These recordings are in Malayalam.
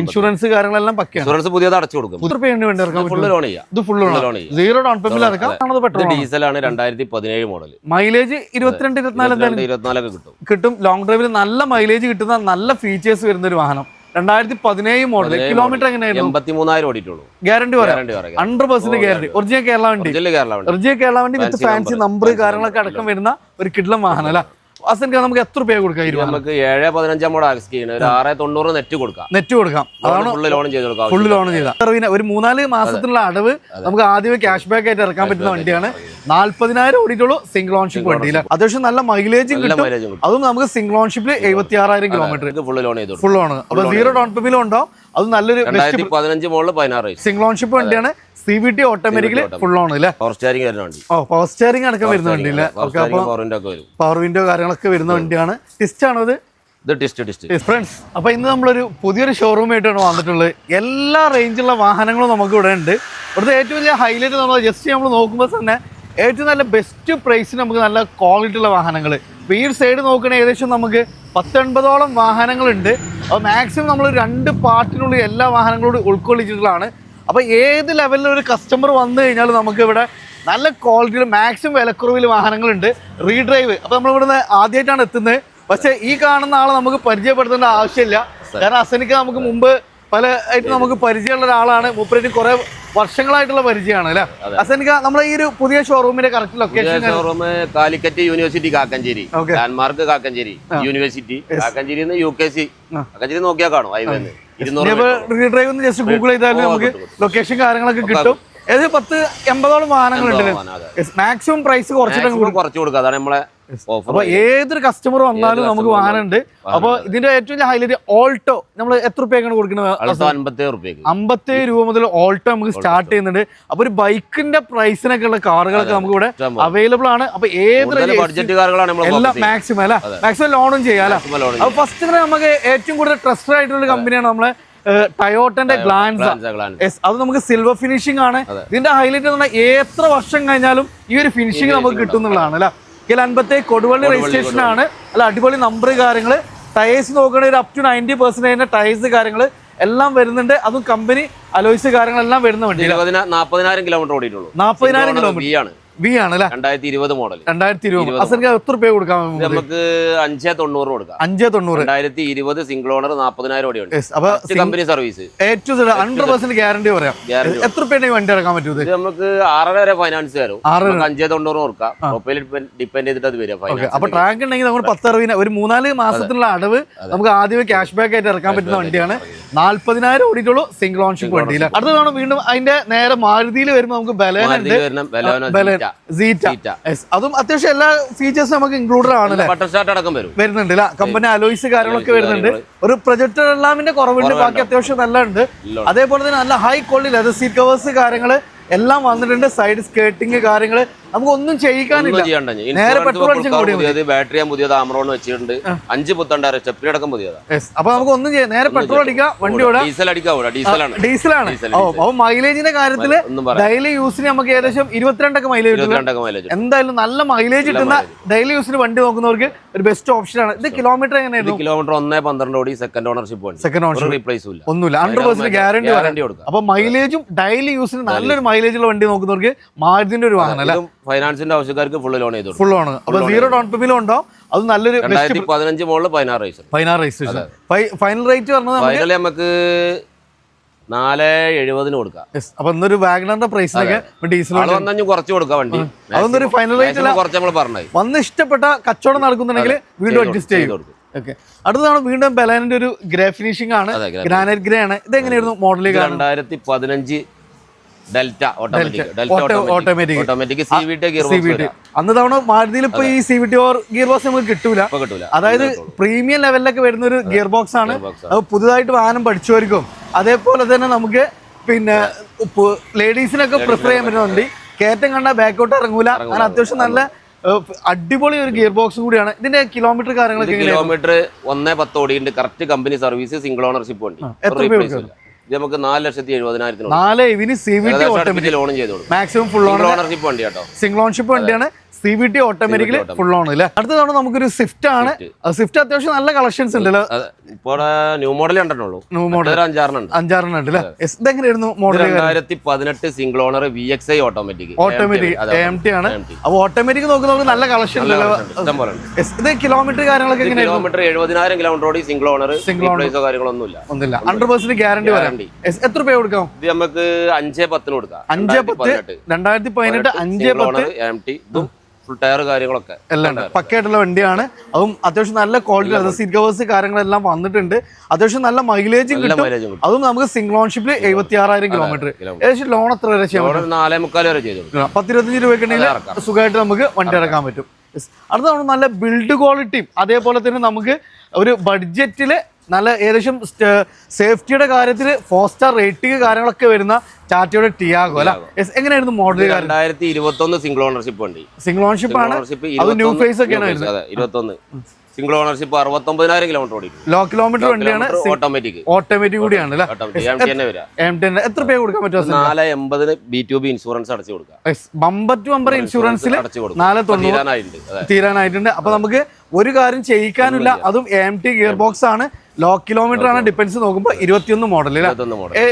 ഇൻഷുറൻസ് കാര്യങ്ങളെല്ലാം പക്കയാണ്. ഇൻഷുറൻസ് പുതിയത് അടച്ചു കൊടുക്കും. സീറോ ഡൗൺ പേയ്മെന്റ് ഇറക്കാം. ഡീസലാണ് 2017 മോഡൽ. മൈലേജ് 22-24 കിട്ടും. ലോങ് ഡ്രൈവിൽ നല്ല മൈലേജ് കിട്ടുന്ന നല്ല ഫീച്ചേഴ്സ് വരുന്ന ഒരു വാഹനം. 2017 മോഡൽ. കിലോമീറ്റർ എങ്ങനെയായിരുന്നു? 83,000 ഓടിയിട്ടുള്ളൂ. ഗ്യാരണ്ടി പറയാം, 100% ഗ്യാരണ്ടി. ഒറിജിനൽ കേരള വണ്ടി, ഒറിജിനൽ കേരള വണ്ടി വിത്ത് ഫാൻസി നമ്പർ കാര്യങ്ങളൊക്കെ അടക്കം വരുന്ന ഒരു കിഡ്ലം വാഹനം അല്ല. അസൻക്ക് നമുക്ക് എത്ര രൂപ കൊടുക്കാം? നമുക്ക് 7-15 മോഡൽ ഒരു 690 നെറ്റ് കൊടുക്കാം. അതാണ് ഫുള്ള് ലോൺ ചെയ്താൽ ഒരു 3-4 മാസത്തിനുള്ള അടവ് നമുക്ക് ആദ്യമേ ക്യാഷ് ബാക്ക് ആയിട്ട് ഇറക്കാൻ പറ്റുന്ന വണ്ടിയാണ്. 40,000 ഓടിയിട്ടുള്ളൂ. സിംഗിൾ ഓൺഷിപ്പ് വണ്ടിയില്ല. അത്യാവശ്യം നല്ല മൈലേജും കിട്ടും. അതും നമുക്ക് സിംഗിൾ ഓൺഷിപ്പിൽ 76,000 കിലോമീറ്റർ ഫുൾ ലോൺ. അപ്പൊ സീറോ ഡൗൺ പേയ്മെന്റ് ഉണ്ടോ? അത് നല്ലൊരു 15 മോഡൽ 16 സിംഗിൾ ഓൺഷിപ്പ് വണ്ടിയാണ്. CVT ഓട്ടോമാറ്റിക്കലി ഫുൾ ഓൺ അല്ലേ? പവർ സ്റ്റിയറിംഗ് വരുന്ന വണ്ടി. പവർ സ്റ്റിയറിംഗ് അടക്കം വരുന്ന വണ്ടി അല്ലേ? പവർ വിൻഡോ കാര്യങ്ങളൊക്കെ വരുന്ന വണ്ടിയാണ്. ടിസ്റ്റ് ആണോ ഇത്? ഫ്രണ്ട്സ്, അപ്പൊ ഇന്ന് നമ്മളൊരു പുതിയൊരു ഷോറൂമായിട്ടാണ് വന്നിട്ടുള്ളത്. എല്ലാ റേഞ്ചിലുള്ള വാഹനങ്ങളും നമുക്ക് ഇവിടെ ഉണ്ട്. ഇവിടുത്തെ ഏറ്റവും വലിയ ഹൈലൈറ്റ് നമ്മൾ ജസ്റ്റ് നമ്മൾ നോക്കുമ്പോൾ തന്നെ ഏറ്റവും നല്ല ബെസ്റ്റ് പ്രൈസിന് നമുക്ക് നല്ല ക്വാളിറ്റി ഉള്ള വാഹനങ്ങൾ. ഇപ്പോൾ ഈ സൈഡ് നോക്കണേ ഏകദേശം നമുക്ക് 19ഓളം വാഹനങ്ങളുണ്ട്. അപ്പോൾ മാക്സിമം നമ്മൾ 2 പാർട്ടിനുള്ളിൽ എല്ലാ വാഹനങ്ങളോടും ഉൾക്കൊള്ളിച്ചിട്ടുള്ളതാണ്. അപ്പോൾ ഏത് ലെവലിൽ ഒരു കസ്റ്റമർ വന്നു കഴിഞ്ഞാൽ നമുക്ക് ഇവിടെ നല്ല ക്വാളിറ്റിയിൽ മാക്സിമം വിലക്കുറവിൽ വാഹനങ്ങളുണ്ട്. റീഡ്രൈവ്. അപ്പോൾ നമ്മളിവിടുന്ന് ആദ്യമായിട്ടാണ് എത്തുന്നത്. പക്ഷേ ഈ കാണുന്ന ആളെ നമുക്ക് പരിചയപ്പെടുത്തേണ്ട ആവശ്യമില്ല. കാരണം അസനിക്ക് നമുക്ക് മുമ്പ് പല ആയിട്ട് നമുക്ക് പരിചയമുള്ള ഒരാളാണ്. മൂപ്പരായിട്ട് കുറെ വർഷങ്ങളായിട്ടുള്ള പരിചയമാണ് അല്ലേ? അസനിക്ക, നമ്മളെ ഈ ഒരു പുതിയ ഷോറൂമിന്റെ correct location? Showroom Calicut university Kakkanchery, landmark Kakkanchery university, Kakkanchery UKC Kakkanchery നോക്കിയാൽ കാണും. റീഡ്രൈവ് ഒന്ന് ജസ്റ്റ് ഗൂഗിൾ ചെയ്താലും നമുക്ക് ലൊക്കേഷൻ കാര്യങ്ങളൊക്കെ കിട്ടും. ഏകദേശം 10-80ഓളം വാഹനങ്ങളുണ്ട്. മാക്സിമം പ്രൈസ് കുറച്ചു കൊടുക്കുക. അതാണ് നമ്മളെ. അപ്പൊ ഏതൊരു കസ്റ്റമർ വന്നാലും നമുക്ക് വാഹനമുണ്ട്. അപ്പൊ ഇതിന്റെ ഏറ്റവും ഹൈലൈറ്റ് ഓൾട്ടോ. നമ്മൾ എത്ര രൂപയ്ക്കാണ് കൊടുക്കുന്നത്? 57 രൂപ മുതൽ ഓൾട്ടോ നമുക്ക് സ്റ്റാർട്ട് ചെയ്യുന്നുണ്ട്. അപ്പൊ ഒരു ബൈക്കിന്റെ പ്രൈസിനൊക്കെ ഉള്ള കാറുകളൊക്കെ നമുക്ക് ഇവിടെ അവൈലബിൾ ആണ്. അപ്പൊ ഏതൊരു ബഡ്ജറ്റ് കാറുകളാണ് എല്ലാം മാക്സിമം അല്ല, മാക്സിമം ലോണും ചെയ്യാം അല്ലെ? അപ്പൊ ഫസ്റ്റ് നമുക്ക് ഏറ്റവും കൂടുതൽ ട്രസ്റ്റഡ് ആയിട്ടുള്ള കമ്പനിയാണ് നമ്മളെ ടയോട്ടന്റെ ഗ്ലാൻസ. അത് നമുക്ക് സിൽവർ ഫിനിഷിംഗ് ആണ്. ഇതിന്റെ ഹൈലൈറ്റ് എന്ന് പറഞ്ഞാൽ എത്ര വർഷം കഴിഞ്ഞാലും ഈ ഒരു ഫിനിഷിംഗ് നമുക്ക് കിട്ടുന്നുള്ളതാണ് അല്ലെ? 57 കൊടുവള്ളി രജിസ്ട്രേഷൻ ആണ്. അല്ല, അടിപൊളി നമ്പർ കാര്യങ്ങള്. ടയേഴ്സ് നോക്കണ ഒരു അപ് ടു 90% ടയേഴ്സ് കാര്യങ്ങള് എല്ലാം വരുന്നുണ്ട്. അതും കമ്പനി അലോയ്സ് കാര്യങ്ങളെല്ലാം വരുന്ന വണ്ടി. 40,000 കിലോമീറ്റർ ഓടിയിട്ടുള്ളൂ. 40,000 കിലോമീറ്റർ V ആണ് അല്ലേ? 2020 മോഡൽ. 2020. അസൻക്ക് എത്ര രൂപ കൊടുക്കാം? നമുക്ക് 590 കൊടുക്കാം. 590. 2020 സിംഗിൾ ഓണർ 40,000 ഓടിയുണ്ട്. അപ്പൊ കമ്പനി സർവീസ് 100% ഗ്യാരണ്ടി പറയാം. എത്ര രൂപയുടെ വണ്ടി ഇറക്കാൻ പറ്റും? നമുക്ക് 6.5 വരെ ഫൈനാൻസ് തരും. 590 കൊടുക്കാം. പ്രൊഫൈൽ ഡിപ്പെൻഡ് ചെയ്തിട്ട് അത് വരും. അപ്പൊ ട്രാക്ക് ഉണ്ടെങ്കിൽ നമ്മൾ 10-60 ഒരു 3-4 മാസത്തിനുള്ള അടവ് നമുക്ക് ആദ്യമേ ക്യാഷ് ബാക്ക് ആയിട്ട് ഇറക്കാൻ പറ്റുന്ന വണ്ടിയാണ്. 40,000 ഓടിയിട്ടുള്ളൂ. സിംഗിൾ ഓൺഷിപ്പ് വണ്ടിയില്ല. അടുത്തതാണ് വീണ്ടും അതിന്റെ നേരെ മാരുതിയിൽ വരുമ്പോൾ നമുക്ക് ബലേന ഉണ്ട്. അതും അത്യാവശ്യം എല്ലാ ഫീച്ചേഴ്സും നമുക്ക് ഇൻക്ലൂഡഡ് ആണ്. വരുന്നുണ്ട് കമ്പനി അലോയ്സ് കാര്യങ്ങളൊക്കെ വരുന്നുണ്ട്. ഒരു പ്രൊജക്ടർ എല്ലാമിന്റെ കുറവുണ്ട്. ബാക്കി അത്യാവശ്യം നല്ല ഉണ്ട്. അതേപോലെ തന്നെ നല്ല high quality leather seat covers കാര്യങ്ങള് എല്ലാം വന്നിട്ടുണ്ട്. സൈഡ് സ്കേർട്ടിങ് കാര്യങ്ങള് നമുക്ക് ഒന്നും ചെയ്യിക്കാനില്ല. നേരെ പെട്രോൾ ബാറ്ററി പുതിയത് ആമറോൺ വെച്ചിട്ടുണ്ട്. 5 പുത്തണ്ടാറ് സ്റ്റെപ്പിൽ അടക്കം പുതിയതാണ്. അപ്പൊ നമുക്ക് ഒന്നും ചെയ്യാം. നേരെ പെട്രോൾ അടിക്കാം, വണ്ടി ഓടാം. ഡീസലാണ്. അപ്പൊ മൈലേജിന്റെ കാര്യത്തില് ഡെയിലി യൂസിന് നമുക്ക് ഏകദേശം 22 മൈലേജ് കിട്ടും. എന്തായാലും നല്ല മൈലേജ് കിട്ടുന്ന ഡെയിലി യൂസിന് വണ്ടി നോക്കുന്നവർക്ക് ഒരു ബെസ്റ്റ് ഓപ്ഷൻ ആണ്. ഇത് കിലോമീറ്റർ എങ്ങനെയായിരുന്നു? കിലോമീറ്റർ 1.12 ഓടി. സെക്കൻഡ് ഓണർഷിപ്പ് ഒന്നുമില്ല. 100% ഗ്യാരണ്ടി കൊടുക്കും. അപ്പൊ മൈലേജും ഡെയിലി യൂസിന് നല്ലൊരു മൈലേജുള്ള വണ്ടി നോക്കുന്നവർക്ക് മാരുതിന്റെ ഒരു വാഹനം അല്ല? ഫൈനാൻസിന്റെ ആവശ്യക്കാർക്ക് ഫുൾ ലോൺ ചെയ്തു. Full loan. അപ്പൊ സീറോ ഡൗൺ പേയ്മെന്റ് ഉണ്ടോ? അത് നല്ലൊരു 2015 മോഡൽ 16 രജിസ്ട്രേഷൻ. ഫൈനൽ റേറ്റ് പറഞ്ഞത് നമുക്ക് 470 കൊടുക്കാം. അപ്പൊ ഇന്നൊരു വാഗണറിന്റെ പ്രൈസിനൊക്കെ ഡീസൽ കുറച്ച് കൊടുക്കാം വണ്ടി. അതൊന്നൊരു ഫൈനൽ റേറ്റ് വന്ന് ഇഷ്ടപ്പെട്ട കച്ചവടം നടക്കുന്നുണ്ടെങ്കിൽ വീണ്ടും അഡ്ജസ്റ്റ് ചെയ്ത് കൊടുക്കും. അടുത്തതാണ് വീണ്ടും ബലേനന്റെ ഒരു ഗ്രേ ഫിനിഷിംഗ് ആണ്. ഗ്രാനൈറ്റ് ഗ്രേ ആണ്. ഇത് എങ്ങനെയായിരുന്നു മോഡൽ? 2015 delta automatic CVT. അന്ന് തവണ മാരുതിയിൽ ഇപ്പൊ ഈ CVT ഗിയർ ബോക്സ് നമുക്ക് കിട്ടൂല. അതായത് പ്രീമിയം ലെവലിലൊക്കെ വരുന്ന ഒരു ഗിയർ ബോക്സ് ആണ്. അത് പുതുതായിട്ട് വാഹനം പഠിച്ചവർക്കും അതേപോലെ തന്നെ നമുക്ക് പിന്നെ ലേഡീസിനൊക്കെ പ്രിഫർ ചെയ്യാൻ പറ്റുന്ന വണ്ടി. കയറ്റം കണ്ട ബാക്കോട്ട് ഇറങ്ങൂല. അങ്ങനെ അത്യാവശ്യം നല്ല അടിപൊളി ഒരു ഗിയർ ബോക്സ് കൂടിയാണ്. ഇതിന്റെ കിലോമീറ്റർ കാര്യങ്ങളൊക്കെ? കിലോമീറ്റർ 1.10 ഓടിയുണ്ട്. Correct company service. Single ownership വണ്ടി. നമുക്ക് 4,70,000 മാക്സിമം ഫുൾ ഓണർഷിപ്പ് വണ്ടിയാണ്. സിംഗിൾ ഓൺഷിപ്പ് വണ്ടിയാണ്. CVT ഓട്ടോമാറ്റിക്കലി ഫുൾ ഓൺ അല്ലേ. അടുത്തതാണ് നമുക്കൊരു സ്വിഫ്റ്റ് ആണ്. സ്വിഫ്റ്റ് അത്യാവശ്യം നല്ല കളക്ഷൻസ് ഉണ്ടല്ലോ. ഇപ്പോൾ ന്യൂ മോഡൽ കണ്ടിട്ടുള്ളൂ. ന്യൂ മോഡൽ 5-6 ഉണ്ട് അല്ലേ. ഇതെങ്ങനെയായിരുന്നു model? 2018 single owner VXI automatic AMT ആണ്. അപ്പൊ ഓട്ടോമാറ്റിക് നോക്കുന്ന നല്ല കളക്ഷൻ ഉണ്ടല്ലോ. ഇത് കിലോമീറ്റർ കാര്യങ്ങളൊക്കെ കിലോമീറ്റർ 70,000 കിലോമീറ്റർ ഓടി സിംഗിൾ ഓണർ. പ്രൈസോ കാര്യങ്ങളൊന്നുമില്ല. 100% ഗ്യാരണ്ടി ഗ്യാരണ്ടി. എത്ര രൂപ കൊടുക്കാം? ഇത് നമുക്ക് 5-10 കൊടുക്കാം. 5-10 2018 5-10 AMT. ഇതും ഫുൾ ടയർ കാര്യങ്ങളൊക്കെ എല്ലാം പക്കയായിട്ടുള്ള വണ്ടിയാണ്. അതും അത്യാവശ്യം നല്ല ക്വാളിറ്റി സീറ്റ് കവേഴ്സ് കാര്യങ്ങളെല്ലാം വന്നിട്ടുണ്ട്. അത്യാവശ്യം നല്ല മൈലേജും കിട്ടും. അതും നമുക്ക് സിംഗിൾ ഓൺഷിപ്പിൽ 76,000 കിലോമീറ്റർ. ഏകദേശം ലോൺ എത്ര വരെ ചെയ്യാം? 4.25 വരെ ചെയ്തു. 10-25 രൂപയ്ക്കുണ്ടെങ്കിൽ സുഖമായിട്ട് നമുക്ക് വണ്ടി ഇറക്കാൻ പറ്റും. അടുത്താണ് നല്ല ബിൽഡ് ക്വാളിറ്റിയും അതേപോലെ തന്നെ നമുക്ക് ഒരു ബഡ്ജറ്റില് നല്ല ഏകദേശം സേഫ്റ്റിയുടെ കാര്യത്തിൽ 4 സ്റ്റാർ റേറ്റിംഗ് കാര്യങ്ങളൊക്കെ വരുന്ന ടാറ്റയുടെ ടിയാഗോ അല്ല. എങ്ങനെയായിരുന്നു മോഡൽ? 2021 സിംഗിൾ ഓണർഷിപ്പ് വണ്ടി. സിംഗിൾ ഓണർഷിപ്പ് ആണ്. അത് ന്യൂ ഫേസ് ഒക്കെയാണ് വരുന്നത്. 21 സിംഗിൾ ഓണർഷിപ്പ് 69,000 കിലോമീറ്റർ ഓടി. ലോ കിലോമീറ്റർ വണ്ടിയാണ്. ഓട്ടോമാറ്റിക് കൂടിയാണ് അല്ലേ. എത്ര രൂപ കൊടുക്കാൻ പറ്റും? 480 B2B ഇൻഷുറൻസ് അടച്ചു കൊടുക്കാം. ബമ്പർ ടു ബമ്പർ ഇൻഷുറൻസിൽ 490 തീരാനായിട്ടുണ്ട്. അപ്പൊ നമുക്ക് ഒരു കാര്യം ചെയ്യിക്കാനില്ല. അതും AMT ഗിയർ ബോക്സ് ആണ്. ലോ കിലോമീറ്റർ ആണ്. ഡിപ്പെൻസ് നോക്കുമ്പോൾ 21 മോഡൽ.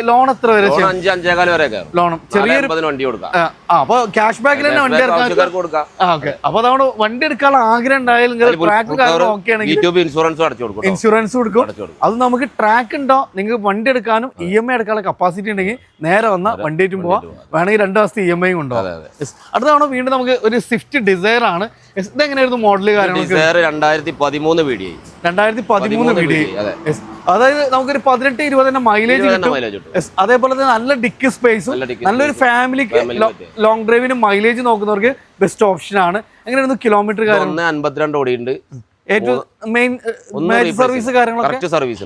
ലോൺ എത്ര വരെ? 5-5.25 വരെ ലോൺ ചെറിയൊരു വണ്ടി കൊടുക്കാം. അപ്പൊ ക്യാഷ് ബാക്കിൽ തന്നെ വണ്ടി കൊടുക്കാം. അപ്പൊ അതാണ് വണ്ടി എടുക്കാനുള്ള ആഗ്രഹം ഉണ്ടായാലും ഇൻഷുറൻസ് കൊടുക്കും. അത് നമുക്ക് ട്രാക്ക് ഉണ്ടോ, നിങ്ങൾക്ക് വണ്ടി എടുക്കാനും EMI എടുക്കാനുള്ള കപ്പാസിറ്റി ഉണ്ടെങ്കിൽ നേരെ വന്നാൽ വണ്ടി ആയിട്ടും പോവാം. വേണമെങ്കിൽ 2 ദിവസത്തെ EMI ഉണ്ടോ. അടുത്താണ് വീണ്ടും നമുക്ക് ഒരു സ്വിഫ്റ്റ് ഡിസയർ ആണ്. ഇതെങ്ങനെയായിരുന്നു മോഡൽ കാര്യങ്ങളൊക്കെ? 2013 വീഡിയോ. 2013 വീഡിയോ. അതായത് നമുക്കൊരു 18-20 മൈലേജ് കിട്ടും. അതേപോലെ തന്നെ നല്ല ഡിക്കി സ്പേസും നല്ലൊരു ഫാമിലിക്ക് ലോങ് ഡ്രൈവിന് മൈലേജ് നോക്കുന്നവർക്ക് ബെസ്റ്റ് ഓപ്ഷൻ ആണ്. എങ്ങനെയായിരുന്നു കിലോമീറ്റർ കാര്യം? 52 ഓടിയുണ്ട്. ഏറ്റവും മെയിൻ സർവീസ് കാര്യങ്ങളൊക്കെ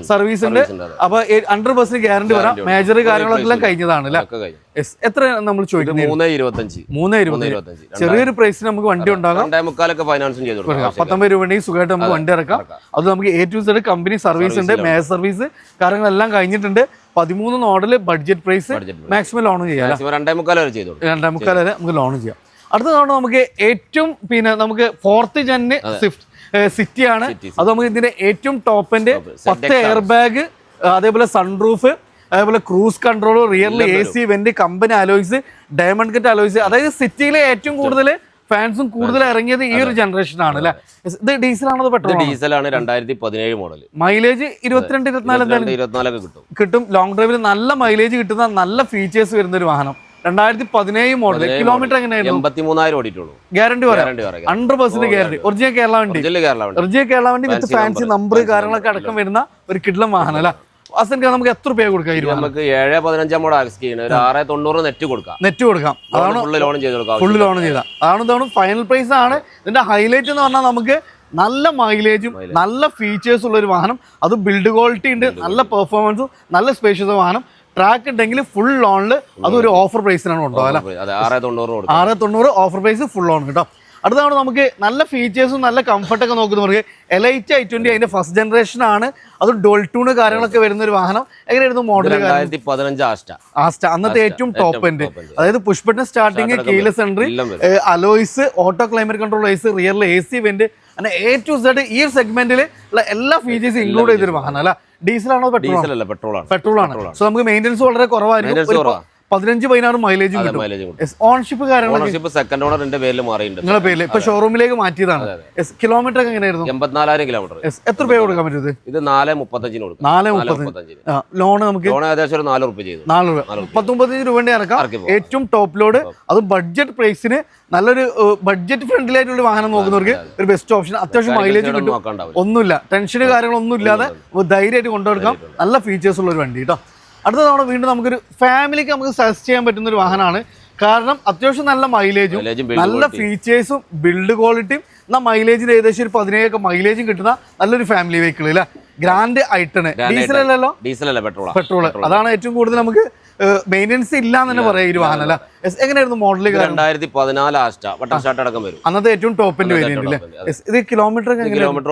സർവീസ് ഉണ്ട്. അപ്പൊ 100% ഗ്യാരണ്ടി വരാം. മേജർ കാര്യങ്ങളൊക്കെ കഴിഞ്ഞതാണ് അല്ലേ. എത്ര നമ്മൾ ചോദിക്കുന്നത്? 3.25. ചെറിയൊരു പ്രൈസിന് നമുക്ക് വണ്ടി ഉണ്ടാകാം. 19 രൂപ ഉണ്ടെങ്കിൽ സുഖമായിട്ട് നമുക്ക് വണ്ടി ഇറക്കാം. അത് നമുക്ക് A to Z company service ഉണ്ട്. മേജർ സർവീസ് കാര്യങ്ങളെല്ലാം കഴിഞ്ഞിട്ടുണ്ട്. 13 model budget price. Maximum loan ചെയ്യാം. 2.25 വരെ നമുക്ക് ലോൺ ചെയ്യാം. അടുത്തതാണ് നമുക്ക് ഏറ്റവും നമുക്ക് 4th ജെൻ സ്വിഫ്റ്റ് സിറ്റി ആണ്. അത് നമുക്ക് ഇതിന്റെ ഏറ്റവും ടോപ്പിന്റെ 10 എയർ ബാഗ്, അതേപോലെ സൺറൂഫ്, അതേപോലെ ക്രൂസ് കൺട്രോൾ, റിയർലി AC vent, company alloys, diamond cut alloys. അതായത് സിറ്റിയിലെ ഏറ്റവും കൂടുതൽ ഫാൻസും കൂടുതൽ ഇറങ്ങിയത് ഈ ഒരു ജനറേഷൻ ആണ് അല്ലെ. ഇത് ഡീസൽ ആണോ പെട്രോൾ? ഡീസലാണ്. 2017 മോഡൽ. മൈലേജ് 22-24 കിട്ടും. ലോങ് ഡ്രൈവിൽ നല്ല മൈലേജ് കിട്ടുന്ന നല്ല ഫീച്ചേഴ്സ് വരുന്ന ഒരു വാഹനം. 2017 മോഡൽ. കിലോമീറ്റർ എങ്ങനെയായിരുന്നു? 83,000 ഓടിയിട്ടുള്ളൂ. ഗ്യാരണ്ടി പറയാം. 100% ഗ്യാരണ്ടി. ഒറിജിനൽ കേരള വണ്ടി. ഒറിജിനൽ കേരള വണ്ടി വിത്ത് ഫാൻസി നമ്പർ കാര്യങ്ങളൊക്കെ അടക്കം വരുന്ന ഒരു കിഡ്ലം വാഹനം അല്ല. അസൻക്ക് നമുക്ക് എത്ര രൂപ കൊടുക്കാം? നമുക്ക് 7.15 മോഡൽ ആക്സ് ചെയ്യുന്നത് 690 നെറ്റ് കൊടുക്കാം. അതാണ് ഫുള്ള് ലോൺ ചെയ്താൽ അതാണ് ഫൈനൽ പ്രൈസ് ആണ്. ഇതിന്റെ ഹൈലൈറ്റ് എന്ന് പറഞ്ഞാൽ നമുക്ക് നല്ല മൈലേജും നല്ല ഫീച്ചേഴ്സ് ഉള്ള ഒരു വാഹനം. അത് ബിൽഡ് ക്വാളിറ്റി ഉണ്ട്, നല്ല പെർഫോമൻസും നല്ല സ്പേഷ്യസ് വാഹനം. ട്രാക്ക് ഉണ്ടെങ്കിൽ ഫുൾ ലോണില് അതൊരു ഓഫർ പ്രൈസിനാണ് ഉണ്ടാവുക. 690 ഓഫർ പ്രൈസ് ഫുൾ ലോൺ കേട്ടോ. അടുത്താണ് നമുക്ക് നല്ല ഫീച്ചേഴ്സും നല്ല കംഫർട്ടൊക്കെ നോക്കുന്നവർക്ക് എലൈറ്റ് i20 അതിന്റെ ഫസ്റ്റ് ജനറേഷൻ ആണ്. അത് ഡോൾ ടൂണ് കാര്യങ്ങളൊക്കെ വരുന്ന ഒരു വാഹനം. എങ്ങനെയായിരുന്നു മോഡൽ? 2015 ആസ്റ്റ. അന്നത്തെ ഏറ്റവും ടോപ്പ് എൻഡ്. അതായത് push button starting, keyless entry, alloys, auto climate control, rear AC went, അങ്ങനെ A to Z ഈ ഒരു സെഗ്മെന്റിൽ ഉള്ള എല്ലാ ഫീച്ചേഴ്സും ഇൻക്ലൂഡ് ചെയ്തൊരു വാഹനം അല്ല. ഡീസൽ ആണോ പെട്രോൾ ആണ്. സോ നമുക്ക് മെയിൻ്റെനൻസ് വളരെ കുറവായിരിക്കും. 15-16 മൈലേജും കിട്ടും. ഓൺഷിപ്പ് കാര്യങ്ങളൊക്കെ സെക്കൻഡ് ഓണർ എന്റെ പേരിൽ മാറിയിട്ടുണ്ട്. നിങ്ങളുടെ പേരിൽ ഇപ്പൊ ഷോറൂമിലേക്ക് മാറ്റിയതാണ്. കിലോമീറ്റർ ഒക്കെ എങ്ങനെയായിരുന്നു? 84,000 കിലോമീറ്റർ. എത്ര രൂപ കൊടുക്കാൻ പറ്റും? ഇത് 4.35 കൊടുക്കും. 4.35. ലോൺ നമുക്ക് ഏകദേശം 4 രൂപ ചെയ്തു. 4 രൂപ 19 രൂപയുടെ ഇറക്കാം. ഏറ്റവും ടോപ്പ് ലോഡ്. അത് ബഡ്ജറ്റ് പ്രൈസിന് നല്ലൊരു ബഡ്ജറ്റ് ഫ്രണ്ട്ലി ആയിട്ടുള്ള വാഹനം നോക്കുന്നവർക്ക് ഒരു ബെസ്റ്റ് ഓപ്ഷൻ. അത്യാവശ്യം മൈലേജ് കിട്ടും. ഒന്നുമില്ല, ടെൻഷന് കാര്യങ്ങളൊന്നും ഇല്ലാതെ ധൈര്യമായിട്ട് കൊണ്ടുകൊടുക്കാം. നല്ല ഫീച്ചേഴ്സ് ഉള്ള ഒരു വണ്ടി കേട്ടോ. അടുത്ത തവണ വീണ്ടും നമുക്കൊരു ഫാമിലിക്ക് നമുക്ക് സജസ്റ്റ് ചെയ്യാൻ പറ്റുന്ന ഒരു വാഹനമാണ്. കാരണം അത്യാവശ്യം നല്ല മൈലേജും നല്ല ഫീച്ചേഴ്സും ബിൽഡ് ക്വാളിറ്റിയും എന്നാൽ മൈലേജിൽ ഏകദേശം ഒരു 17 മൈലേജും കിട്ടുന്ന നല്ലൊരു ഫാമിലി വെഹിക്കിൾ അല്ലേ. ഗ്രാൻഡ് ഐട്ടൺ ഡീസൽ അല്ലല്ലോ, ഡീസൽ അല്ല, പെട്രോൾ. അതാണ് ഏറ്റവും കൂടുതൽ നമുക്ക് മെയിൻ്റെനൻസ് ഇല്ല എന്ന് തന്നെ പറയാം ഈ ഒരു വാഹനം അല്ല. എങ്ങനെയായിരുന്നു മോഡൽ? 2014 ആസ്റ്റ ബട്ടൺ സ്റ്റാർട്ട് അടക്കം വരും. അന്നത്തെ ഏറ്റവും ടോപ്പിന്റെ വേരിയന്റ് അല്ലേ? ഇത് കിലോമീറ്റർ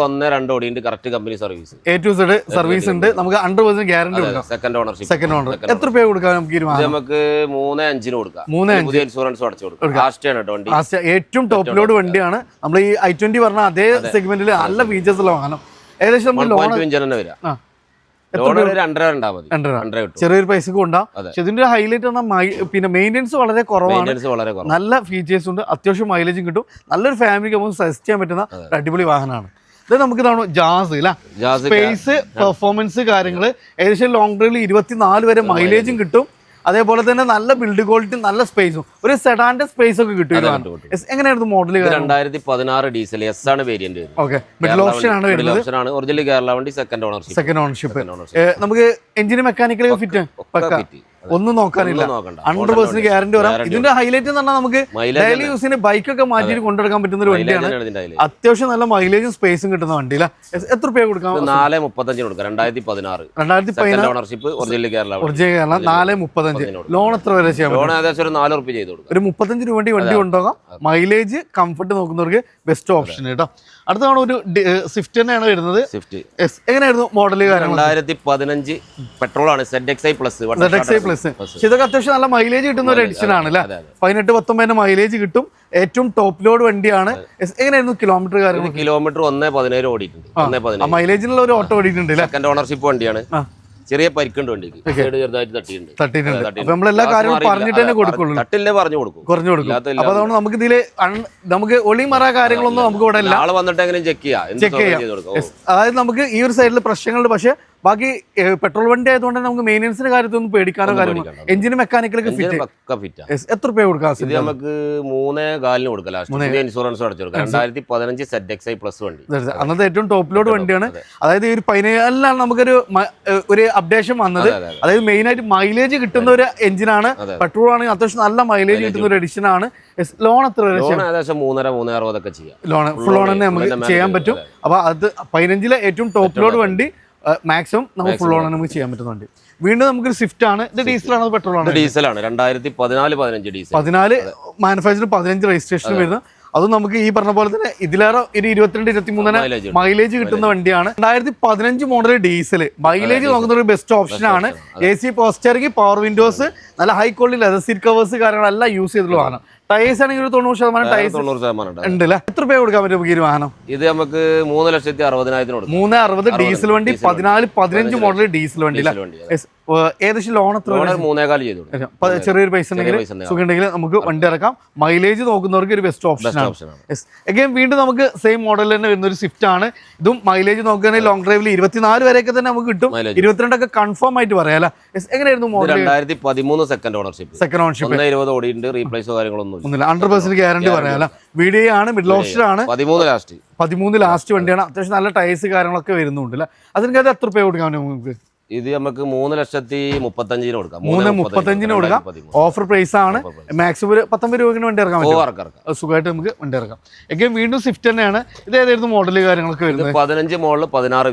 1-2 ഓടിയുണ്ട്, correct company service, A to Z service ഉണ്ട്. നമുക്ക് 100% ഗ്യാരണ്ടി കൊടുക്കാം. Second ownership. Second owner. എത്ര രൂപ കൊടുക്കാം നമുക്ക് ഈ വാഹനം? നമുക്ക് 3.5 കൊടുക്കാം. 3.5 ഇൻഷുറൻസ് അടച്ചു കൊടുക്കാം. ആസ്റ്റയാണ് വണ്ടി, ഏറ്റവും ടോപ്പ് ലോഡ് വണ്ടിയാണ്. നമ്മൾ ഈ i20 പറഞ്ഞ അതേ സെഗ്മെന്റിൽ നല്ല ഫീച്ചേഴ്സ് ഉള്ള വാഹനം. ഏകദേശം നമ്മൾ ലോൺ ചെറിയൊരു പൈസക്ക് ഉണ്ടാവും. പക്ഷെ ഇതിന്റെ ഹൈലൈറ്റ് പറഞ്ഞാൽ പിന്നെ മെയിൻ്റെനൻസ് വളരെ കുറവാണ്. നല്ല ഫീച്ചേഴ്സ് ഉണ്ട്, അത്യാവശ്യം മൈലേജും കിട്ടും. നല്ലൊരു ഫാമിലിക്ക് നമുക്ക് സജസ്റ്റ് ചെയ്യാൻ പറ്റുന്ന ഒരു അടിപൊളി വാഹനമാണ് ഇത്. നമുക്ക് ഇതാണ് ജാസ് അല്ല, സ്പേസ്, പെർഫോമൻസ് കാര്യങ്ങൾ. ഏകദേശം ലോങ് ഡ്രൈവിൽ 24 വരെ മൈലേജും കിട്ടും. അതേപോലെ തന്നെ നല്ല ബിൽഡ് ക്വാളിറ്റി, നല്ല സ്പേസും, ഒരു സെഡാന്റെ സ്പേസ് ഒക്കെ കിട്ടും. എങ്ങനെയായിരുന്നു മോഡൽ? 2016 ഡീസൽ എസ് ആണ് വേരിയന്റ്. ഓക്കെ, മിഡിൽ ഓപ്ഷൻ ആണ് വരുന്നത്. ഒറിജിനൽ കേരള വണ്ടി, സെക്കൻഡ് ഓണർഷിപ്പ്. നമുക്ക് എഞ്ചിന് മെക്കാനിക്കൽ ഫിറ്റ് ഒന്നും നോക്കാനില്ല, 100% ഗ്യാരണ്ടി വരാം. ഇതിന്റെ ഹൈലൈറ്റ് എന്ന് പറഞ്ഞാൽ നമുക്ക് ഡെയിലി യൂസിന് ബൈക്കൊക്കെ മാറ്റി കൊണ്ടെടുക്കാൻ പറ്റുന്ന ഒരു വണ്ടിയാണ്. അത്യാവശ്യം നല്ല മൈലേജും സ്പേസും കിട്ടുന്ന വണ്ടിയില്ല. എത്ര രൂപ കൊടുക്കാം? 4.35 കൊടുക്കാം. 2016 ഓണർഷിപ്പ്, ഒറിജിനൽ കേരള 4.35. ലോൺ എത്ര വരെ ചെയ്യാം? ലോൺ ഏകദേശം ഒരു 4 രൂപ ചെയ്ത് കൊടുക്കും. ഒരു 35 രൂപ വണ്ടി കൊണ്ടുപോകാം. മൈലേജ്, കംഫർട്ട് നോക്കുന്നവർക്ക് ബെസ്റ്റ് ഓപ്ഷൻ കേട്ടോ. അടുത്താണ് ഒരു സ്വിഫ്റ്റ് തന്നെയാണ് വരുന്നത്. എങ്ങനെയായിരുന്നു മോഡൽ? 2015 പെട്രോൾ ആണ്, ZXi പ്ലസ്. ഇതൊക്കെ അത്യാവശ്യം നല്ല മൈലേജ് കിട്ടുന്ന ഒരു എഡിഷൻ ആണ് അല്ലേ? 18-19 മൈലേജ് കിട്ടും. ഏറ്റവും ടോപ്പ് ലോഡ് വണ്ടിയാണ്. എങ്ങനെയായിരുന്നു കിലോമീറ്റർ കാര്യങ്ങൾ? കിലോമീറ്റർ 1.17 ഓടിയിട്ടുണ്ട്. മൈലേജിലുള്ള ഒരു ഓട്ടോ ഓടിയിട്ടുണ്ട്. സെക്കൻഡ് ഓണർഷിപ്പ് വണ്ടിയാണ്. ചെറിയ പരിക്കുണ്ട് വണ്ടിക്ക്, ചെറുതായിട്ട് തട്ടിയിട്ടുണ്ട്. നമ്മളെല്ലാ കാര്യങ്ങളും പറഞ്ഞിട്ട് തന്നെ കൊടുക്കുള്ളൂ. തട്ടില്ലേ പറഞ്ഞു കൊടുക്കും. അപ്പൊ അതുകൊണ്ട് നമുക്ക് ഇതില് നമുക്ക് ഒളിമറ കാര്യങ്ങളൊന്നും നമുക്ക് ഇവിടെ ആള് വന്നിട്ട് എങ്ങനെ ചെക്ക് ചെയ്യാം. അതായത് നമുക്ക് ഈ ഒരു സൈഡിൽ പ്രശ്നങ്ങളുണ്ട്. പക്ഷെ ബാക്കി പെട്രോൾ വണ്ടി ആയതുകൊണ്ട് നമുക്ക് മെയിൻ്റെനൻസിന്റെ കാര്യത്തൊന്നും പേടിക്കാനോ കാര്യമോ. എഞ്ചിന് മെക്കാനിക്കലൊക്കെ ഫിറ്റ്. എത്ര രൂപ കൊടുക്കാം? നമുക്ക് 3.4 കൊടുക്കാം. ഇൻഷുറൻസ് അടച്ചു കൊടുക്കാം. 2015 ZXi പ്ലസ് വണ്ടി. അന്നത്തെ ഏറ്റവും ടോപ്പ് ലോഡ് വണ്ടിയാണ്. അതായത് ഈ ഒരു 14 നമുക്കൊരു അപ്ഡേഷൻ വന്നത്. അതായത് മെയിൻ ആയിട്ട് മൈലേജ് കിട്ടുന്ന ഒരു എഞ്ചിനാണ്. പെട്രോൾ ആണെങ്കിൽ അത്യാവശ്യം നല്ല മൈലേജ് കിട്ടുന്ന ഒരു എഡിഷൻ ആണ്. ലോൺ എത്ര വരെ? ഏകദേശം 3.60 ഒക്കെ ചെയ്യാം. ലോൺ ഫുൾ ലോൺ തന്നെ നമുക്ക് ചെയ്യാൻ പറ്റും. അപ്പൊ അത് 15 ഏറ്റവും ടോപ്പ് ലോഡ് വണ്ടി മാക്സിമം നമുക്ക് ഫുൾ ഓൺ നമുക്ക് ചെയ്യാൻ പറ്റുന്നുണ്ട്. വീണ്ടും നമുക്കൊരു സ്വിഫ്റ്റ് ആണ്. ഇത് ഡീസലാണ്, പെട്രോൾ ആണ്? ഡീസലാണ്. 2014-15 ഡീസൽ. 14 മാനുഫാക്ചർ, 15 രജിസ്ട്രേഷൻ വരുന്നത്. അതും നമുക്ക് ഈ പറഞ്ഞ പോലെ തന്നെ ഇതിലേറെ ഒരു 22-23 മൈലേജ് കിട്ടുന്ന വണ്ടിയാണ്. 2015 മോഡൽ ഡീസൽ. മൈലേജ് നോക്കുന്ന ഒരു ബെസ്റ്റ് ഓപ്ഷൻ ആണ്. AC പോസ്റ്ററിംഗ്, പവർ വിൻഡോസ്, നല്ല high quality leather seat covers കാര്യങ്ങളെല്ലാം യൂസ് ചെയ്തിട്ടുള്ള വാഹനം. ടയേഴ്സ് ആണെങ്കിൽ ഒരു 90% ടയേഴ്സ് ഉണ്ടല്ലേ? എത്ര രൂപ കൊടുക്കാൻ പറ്റും നമുക്ക് ഈ വാഹനം? ഇത് നമുക്ക് 3,60,000 കൊടുക്കും. 3.60 ഡീസൽ വണ്ടി, 14-15 മോഡൽ ഡീസൽ വണ്ടി. ഏകദേശം ലോൺ എത്ര? 3.4 ചെയ്തു. ചെറിയൊരു പൈസ ഉണ്ടെങ്കിൽ സുഖം ഉണ്ടെങ്കിൽ നമുക്ക് വണ്ടി ഇറക്കാം. മൈലേജ് നോക്കുന്നവർക്ക് ഒരു ബെസ്റ്റ് ഓപ്ഷൻ ആണ്. അഗൈൻ വീണ്ടും നമുക്ക് സെയിം മോഡൽ തന്നെ വരുന്ന ഒരു സ്വിഫ്റ്റ് ആണ്. ഇതും മൈലേജ് നോക്കുകയാണെങ്കിൽ ലോങ് ഡ്രൈവിൽ 24 വരെയൊക്കെ തന്നെ നമുക്ക് കിട്ടും. 22 ഒക്കെ കൺഫേം ആയിട്ട് പറയാം അല്ലേ? എങ്ങനെയായിരുന്നു മോഡൽ? 2013 second ownership. 20 ഓടിയിട്ടുണ്ട്. റീപ്ലേസോ കാര്യങ്ങളൊന്നും 100% ഗ്യാരണ്ടി പറയാം. വീഡിയോ ആണ്, മിഡിൽ ഓപ്ഷൻ ആണ്. 13 ലാസ്റ്റ് വണ്ടിയാണ്. അത്യാവശ്യം നല്ല ടയേഴ്സ് കാര്യങ്ങളൊക്കെ വരുന്നുണ്ട് അല്ലേ? അതിനകത്ത് എത്ര രൂപ കൊടുക്കാം നമുക്ക്? ഇത് നമുക്ക് 3,35,000 കൊടുക്കാം. 3.35 കൊടുക്കാം. ഓഫർ പ്രൈസ് ആണ്. മാക്സിമം ഒരു 19 രൂപയ്ക്ക് വണ്ടി ഇറക്കാൻ പറ്റും. സുഖമായിട്ട് നമുക്ക് വണ്ടി ഇറക്കാം. എങ്കിലും വീണ്ടും സ്വിഫ്റ്റ് തന്നെയാണ്. ഇത് ഏതായിരുന്നു മോഡൽ കാര്യങ്ങളൊക്കെ വരുന്നത്? 15 മോഡൽ 16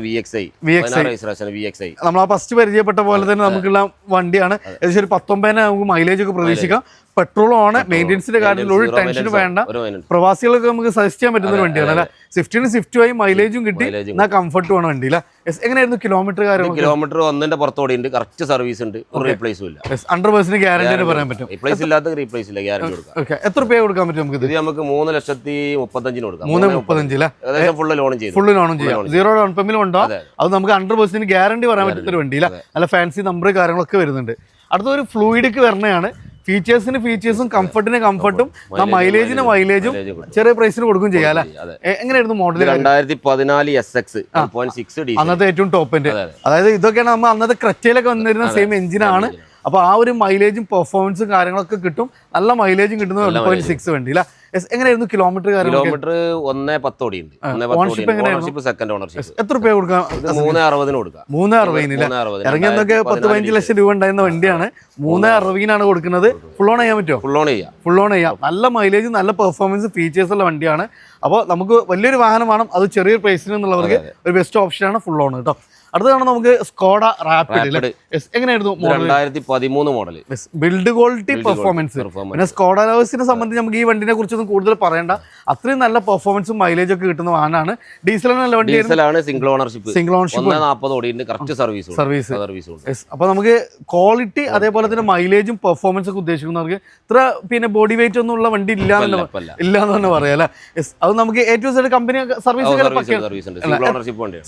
VXi. നമ്മൾ ആ ഫസ്റ്റ് പരിചയപ്പെട്ട പോലെ തന്നെ നമുക്കുള്ള വണ്ടിയാണ്. ഏകദേശം ഒരു 19 നമുക്ക് മൈലേജ് ഒക്കെ പ്രതീക്ഷിക്കാം. പെട്രോളും ആണ്. മെയിൻ്റെനൻസിന്റെ കാര്യത്തിൽ ഒരു ടെൻഷനും വേണ്ട. പ്രവാസികൾക്ക് നമുക്ക് സജസ്റ്റ് ചെയ്യാൻ പറ്റുന്ന ഒരു വണ്ടിയാണ് അല്ലെ? സ്വിഫ്റ്റിന് സ്വിഫ്റ്റുമായി മൈലേജും കിട്ടി, എന്നാൽ കംഫർട്ടും ആണ് വണ്ടി. എങ്ങനെയായിരുന്നു കിലോമീറ്റർ കാര്യങ്ങൾ? കിലോമീറ്റർ 1 പുറത്ത് ഓടിയുണ്ട്. കറക്റ്റ് സർവീസ് ഉണ്ട്. റീപ്ലേസും ഇല്ല. 100% ഗ്യാരണ്ടി പറയാൻ പറ്റും. റീപ്ലേസ് ഇല്ലാത്ത റീപ്ലേസ് ഇല്ല, ഗ്യാരണ്ടി കൊടുക്കാം. എത്ര രൂപ കൊടുക്കാൻ പറ്റും നമുക്ക്? ഇത് നമുക്ക് 3,35,000 കൊടുക്കാം. 3.35 ഏകദേശം ഫുള്ള് ലോണും ചെയ്യാം. ഫുള്ള് ലോണും ചെയ്യാം. 0 ഡൗൺ പേയ്മെന്റ് ഉണ്ടോ? അത് നമുക്ക് 100% ഗ്യാരണ്ടി പറയാൻ പറ്റുന്ന ഒരു വണ്ടിയില്ല. നല്ല ഫാൻസി നമ്പർ കാര്യങ്ങളൊക്കെ വരുന്നുണ്ട്. അടുത്തൊരു ഫ്ലൂയിഡിക്ക് വരണയാണ്. ഫീച്ചേഴ്സും കംഫർട്ടിന് കംഫർട്ടും, മൈലേജിന് മൈലേജും ചെറിയ പ്രൈസിന് കൊടുക്കും ചെയ്യാം അല്ലെ? എങ്ങനെയായിരുന്നു മോഡൽ? 2014 SX 1.6 അന്നത്തെ ഏറ്റവും ടോപ്പിന്റെ. അതായത് ഇതൊക്കെയാണ് നമ്മൾ അന്നത്തെ ക്രെറ്റയിലൊക്കെ വന്നിരുന്ന സെയിം എഞ്ചിനാണ്. അപ്പോൾ ആ ഒരു മൈലേജും പെർഫോമൻസും കാര്യങ്ങളൊക്കെ കിട്ടും. നല്ല മൈലേജും കിട്ടുന്ന 1.6 വണ്ടി അല്ലേ? എങ്ങനെയായിരുന്നു കിലോമീറ്റർ? കിലോമീറ്റർ 1.10 ഓടിയുണ്ട്. Second ownership. എത്ര രൂപ കൊടുക്കാം? 3.60 കൊടുക്കാം. 3.60 ഇറങ്ങിയെന്നൊക്കെ 10-15 ലക്ഷം രൂപ ഉണ്ടായിരുന്ന വണ്ടിയാണ്. 3.60 കൊടുക്കുന്നത്. ഫുൾ ഓൺ ചെയ്യാൻ പറ്റുമോ? ഫുൾ ഓൺ ചെയ്യാം. നല്ല മൈലേജ്, നല്ല പെർഫോമൻസ്, ഫീച്ചേഴ്സ് ഉള്ള വണ്ടിയാണ്. അപ്പോൾ നമുക്ക് വലിയൊരു വാഹനം വേണം, അത് ചെറിയൊരു പ്രൈസിന് എന്നുള്ളവർക്ക് ഒരു ബെസ്റ്റ് ഓപ്ഷനാണ് ഫുൾ ഓൺ കേട്ടോ. അടുത്തതാണ് നമുക്ക് സ്കോഡ റാപ്പിഡ്. എങ്ങനെയായിരുന്നു 2013 മോഡൽ, ബിൽഡ് ക്വാളിറ്റി പെർഫോമൻസ്. പിന്നെ സ്കോഡ ലവേഴ്സിനെ സംബന്ധിച്ച് നമുക്ക് ഈ വണ്ടിനെ കുറിച്ചൊന്നും കൂടുതൽ പറയണ്ട, അത്രയും നല്ല പെർഫോമൻസും മൈലേജ് ഒക്കെ കിട്ടുന്ന വാഹനമാണ്. ഡീസലാണ് വണ്ടി, സിംഗിൾ ഓണർഷിപ്പ് 40 ഓടിയിട്ട് കറക്റ്റ് സർവീസ്. അപ്പൊ നമുക്ക് ക്വാളിറ്റി അതേപോലെ തന്നെ മൈലേജും പെർഫോമൻസ് ഒക്കെ ഉദ്ദേശിക്കുന്നവർക്ക് ഇത്ര പിന്നെ ബോഡി വെയിറ്റ് ഒന്നും ഉള്ള വണ്ടി ഇല്ലാന്ന് തന്നെ പറയാം അല്ലെ. അത് നമുക്ക് ഏറ്റവും side company service single ownership വണ്ടി.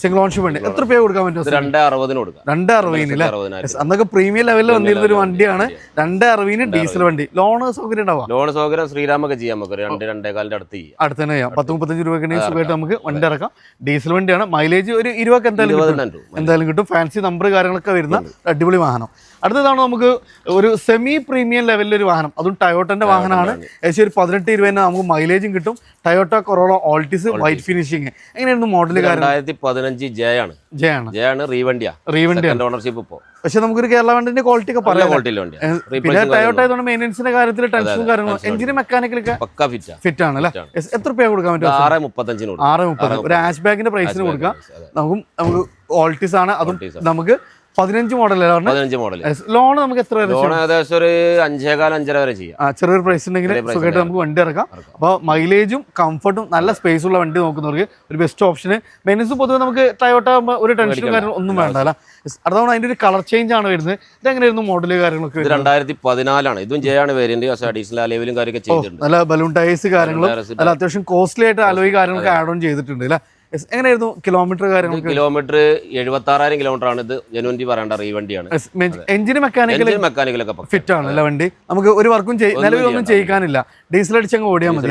എത്ര രൂപ കൊടുക്കാൻ പറ്റും? 260 അന്നൊക്കെ പ്രീമിയം ലെവലിൽ വന്നിരുന്ന ഒരു വണ്ടിയാണ് 260 ഡീസൽ വണ്ടി. ലോൺ സൗകര്യം ഉണ്ടാവാം? ലോൺ സൗകര്യം ശ്രീരാമൊക്കെ ചെയ്യാം, നമുക്ക് 2-2.5 അടുത്ത് തന്നെ ചെയ്യാം. 10-35 രൂപയ്ക്ക് സുഖമായിട്ട് നമുക്ക് വണ്ടി ഇറക്കാം. ഡീസൽ വണ്ടിയാണ്, മൈലേജ് ഒരു 20 എന്തായാലും കിട്ടും. ഫാൻസി നമ്പർ കാര്യങ്ങളൊക്കെ വരുന്ന അടിപൊളി വാഹനം. അടുത്തതാണ് നമുക്ക് ഒരു സെമി പ്രീമിയം ലെവലിൽ ഒരു വാഹനം, അതും ടയോട്ടന്റെ വാഹനമാണ്. ഏകദേശം ഒരു 18-20 നമുക്ക് മൈലേജും കിട്ടും. Toyota corolla Altis white finishing. എങ്ങനെയായിരുന്നു മോഡൽ? 2015 ജെ ആണ് റീവണ്ടിയാ ഓണർഷിപ്പ് ഇപ്പോൾ. പക്ഷെ നമുക്കൊരു കേരള വണ്ടിന്റെ ക്വാളിറ്റി ഒക്കെ പറയാം. പിന്നെ ടയോട്ട ആയതുകൊണ്ട് മെയിൻ്റെനൻസിന്റെ കാര്യത്തിൽ ടെൻഷനും കാര്യങ്ങളും എഞ്ചിന് മെക്കാനിക്കലൊക്കെ ഫിറ്റ് ആണ് അല്ലേ. എത്ര രൂപ കൊടുക്കാൻ പറ്റും? 630. ഒരു ഹാഷ് ബാഗിന്റെ പ്രൈസിന് കൊടുക്കാം. നമുക്ക് ഓൾട്ടിസ് ആണ്, അതും നമുക്ക് 15 മോഡൽ. ലോൺ നമുക്ക് എത്ര വരെ? ഏകദേശം ഒരു 5.25 വരെ ചെയ്യാം. ചെറിയൊരു പ്രൈസ് ഉണ്ടെങ്കിൽ സുഖമായിട്ട് നമുക്ക് വണ്ടി ഇറക്കാം. അപ്പോൾ മൈലേജും കംഫർട്ടും നല്ല സ്പേസ് ഉള്ള വണ്ടി നോക്കുന്നവർക്ക് ഒരു ബെസ്റ്റ് ഓപ്ഷന്. മെയിൻസ് പൊതുവെ നമുക്ക് ടയോട്ട ഒരു ടെൻഷനും കാര്യങ്ങളും ഒന്നും വേണ്ട അല്ല. അതാണ് അതിന്റെ ഒരു കളർ ചേഞ്ച് ആണ് വരുന്നത്. ഇതെങ്ങനെയായിരുന്നു മോഡൽ കാര്യങ്ങളൊക്കെ? 2014 ഇതും ജെ ആണ് വേരിയന്റ്. അഡീഷണൽ അലോയിലും കാര്യമൊക്കെ ചെയ്തിട്ടുണ്ട്. നല്ല ബലൂൺ ടയേഴ്സ് കാര്യങ്ങളും നല്ല അത്യാവശ്യം കോസ്റ്റ്ലി ആയിട്ട് അലോയ് കാര്യങ്ങളൊക്കെ ആഡ് ഓൺ ചെയ്തിട്ടുണ്ട് അല്ലേ. എങ്ങനെയായിരുന്നു കിലോമീറ്റർ കാര്യങ്ങൾ? കിലോമീറ്റർ 76,000 കിലോമീറ്റർ ആണ്. ഇത് ജനുവരി പറയേണ്ട റീവണ്ടിയാണ്. എഞ്ചിന് മെക്കാനിക്കലൊക്കെ ഫിറ്റ് ആണ് അല്ല വണ്ടി. നമുക്ക് ഒരു വർക്കും നിലവിലൊന്നും ചെയ്യിക്കാനില്ല. ഡീസൽ അടിച്ചങ്ങ് ഓടിയാൽ മതി.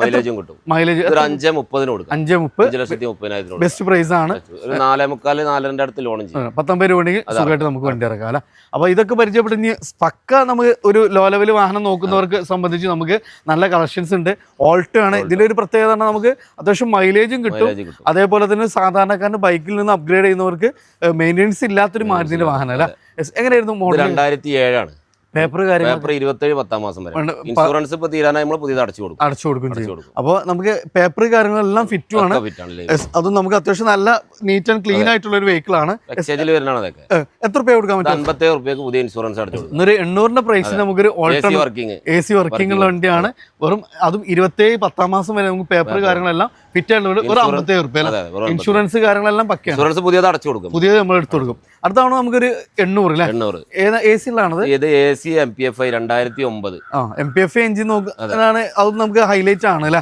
മൈലേജും കിട്ടും. മൈലേജ് 530 കൊടുക്കും. 530 ബെസ്റ്റ് പ്രൈസ് ആണ്. 4.25-4.5 അടുത്ത് ലോൺ ചെയ്യും. 19 രൂപ ഉണ്ടെങ്കിൽ സുഖമായിട്ട് നമുക്ക് വണ്ടി ഇറക്കാം അല്ല. അപ്പൊ ഇതൊക്കെ പരിചയപ്പെട്ട് ഇനി പക്ക നമുക്ക് ഒരു ലോ ലെവൽ വാഹനം നോക്കുന്നവർക്ക് സംബന്ധിച്ച് നമുക്ക് നല്ല കളക്ഷൻസ് ഉണ്ട്. ഓൾട്ടോ ആണ് ഇതിലൊരു പ്രത്യേകത. നമുക്ക് അത്യാവശ്യം മൈലേജും കിട്ടും. അതേപോലെ തന്നെ സാധാരണക്കാരന് ബൈക്കിൽ നിന്ന് അപ്ഗ്രേഡ് ചെയ്യുന്നവർക്ക് മെയിൻ്റെനൻസ് ഇല്ലാത്തൊരു മാരുതിന്റെ വാഹനം അല്ല. എങ്ങനെയായിരുന്നു മോഡൽ? 2007 ആണ്. പേപ്പർ കാര്യങ്ങൾ 27 10 മാസം വരെ ഇൻഷുറൻസ് ഇപ്പൊ തീരാനായി നമ്മൾ പുതിയത് അടച്ചു കൊടുക്കും ചെയ്യും. അപ്പോൾ നമുക്ക് പേപ്പർ കാര്യങ്ങളെല്ലാം ഫിറ്റുമാണ്. അതും നമുക്ക് അത്യാവശ്യം നല്ല നീറ്റ് ആൻഡ് ക്ലീൻ ആയിട്ടുള്ള ഒരു വെഹിക്കിൾ ആണ്. എക്സ്ചേഞ്ചിൽ വരുന്നതാണ് അതൊക്കെ. എത്ര രൂപ കൊടുക്കാൻ പറ്റും? 57 രൂപയ്ക്ക് പുതിയ ഇൻഷുറൻസ് അടച്ചു കൊടുക്കും. ഒരു 800 പ്രൈസിന് നമുക്കൊരു AC വർക്കിംഗ് ഉള്ള വണ്ടിയാണ്. വെറും അതും 27 10 മാസം വരെ നമുക്ക് പേപ്പർ കാര്യങ്ങളെല്ലാം ഫിറ്റ് ആയിട്ടുള്ള ഒരു 57 രൂപ. ഇൻഷുറൻസ് കാര്യങ്ങളെല്ലാം പക്കയാണ്. ഇൻഷുറൻസ് പുതിയത് അടച്ചു കൊടുക്കും. പുതിയത് നമ്മൾ എടുത്തു കൊടുക്കും. അടുത്താണ് നമുക്കൊരു 800 ഏതാ AC ഉള്ളതാണത്? AC MPFI 2009. MPFI engine നോക്കാനാണ്. അത് നമുക്ക് ഹൈലൈറ്റ് ആണ് അല്ലെ.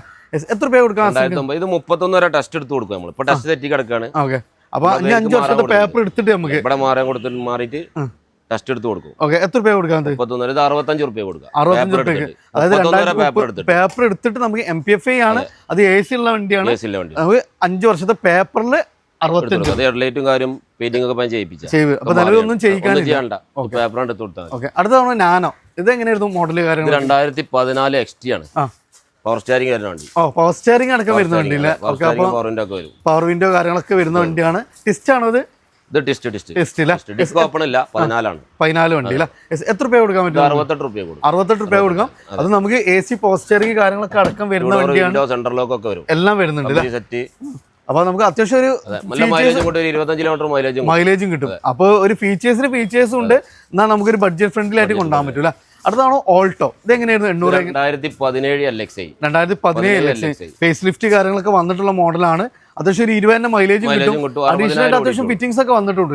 എത്ര രൂപ കൊടുക്കാം? 2009. ഇത് 31 വരെ ടെസ്റ്റ് എടുത്ത് കൊടുക്കും. നമ്മൾ ഇപ്പൊ ടെസ്റ്റ് തെറ്റി കിടക്കാണ്. ഓക്കെ. അപ്പൊ 5 വർഷത്തെ പേപ്പർ എടുത്തിട്ട് നമുക്ക് ഇവിടെ മാറിയിട്ട് ടെസ്റ്റ് എടുത്ത് കൊടുക്കും. എത്ര രൂപ കൊടുക്കാം? 31. ഇത് 65 രൂപ കൊടുക്കാം. 65 രൂപയ്ക്ക്. അതായത് പേപ്പർ എടുത്തിട്ട് നമുക്ക് MPFI ആണ്. അത് AC ഉള്ള വണ്ടിയാണ്. നമുക്ക് 5 വർഷത്തെ പേപ്പറിൽ 65. ഹെഡ്ലൈറ്റും കാര്യം പെയിന്റിംഗ് ഒക്കെ ചെയ്യിപ്പിച്ചു. അപ്പൊ നിലവിലൊന്നും ചെയ്യിക്കാനില്ല. പേപ്പർ എടുത്ത് കൊടുത്താൽ. അടുത്താണ് നാനോ. ഇത് എങ്ങനെയായിരുന്നു മോഡൽ കാര്യങ്ങൾ? 2014 XT ആണ്. പവർ സ്റ്റിയറിംഗ് വരുന്ന വണ്ടി. പവർ സ്റ്റിയറിംഗ് അടക്കം വരുന്ന വണ്ടിയില്ല. പവർ വിൻഡോ കാര്യങ്ങളൊക്കെ വരുന്ന വണ്ടിയാണ്. ടിസ്റ്റ് ആണോ ഇത്? ഇത് ഡിസ്ക് ഓപ്പൺ ഇല്ല. 14 വണ്ടി അല്ല. എത്ര രൂപ കൊടുക്കാൻ പറ്റും? 68 രൂപ കൊടുക്കാം. അത് നമുക്ക് AC പവർ സ്റ്റിയറിംഗ് കാര്യങ്ങളൊക്കെ അടക്കം വരുന്ന വണ്ടിയാണ്. സെൻട്രൽ ലോക്ക് ഒക്കെ വരും. എല്ലാം വരുന്നുണ്ട്. അപ്പൊ നമുക്ക് അത്യാവശ്യം ഒരു 25 കിലോമീറ്റർ മൈലേജും കിട്ടും. അപ്പൊ ഒരു ഫീച്ചേഴ്സും ഉണ്ട്. എന്നാൽ നമുക്കൊരു ബഡ്ജറ്റ് ഫ്രണ്ട്ലി ആയിട്ട് കൊണ്ടുപോകാൻ പറ്റൂല. അടുത്താണോ ഓൾട്ടോ. ഇത് എങ്ങനെയായിരുന്നു? 2017 LXi ഫേസ് ലിഫ്റ്റ് കാര്യങ്ങളൊക്കെ വന്നിട്ടുള്ള മോഡലാണ്. അത്യാവശ്യം ഒരു 20 മൈലേജും കിട്ടും. അഡീഷണൽ അത്യാവശ്യം ഫിറ്റിംഗ്സ് ഒക്കെ വന്നിട്ടുണ്ട്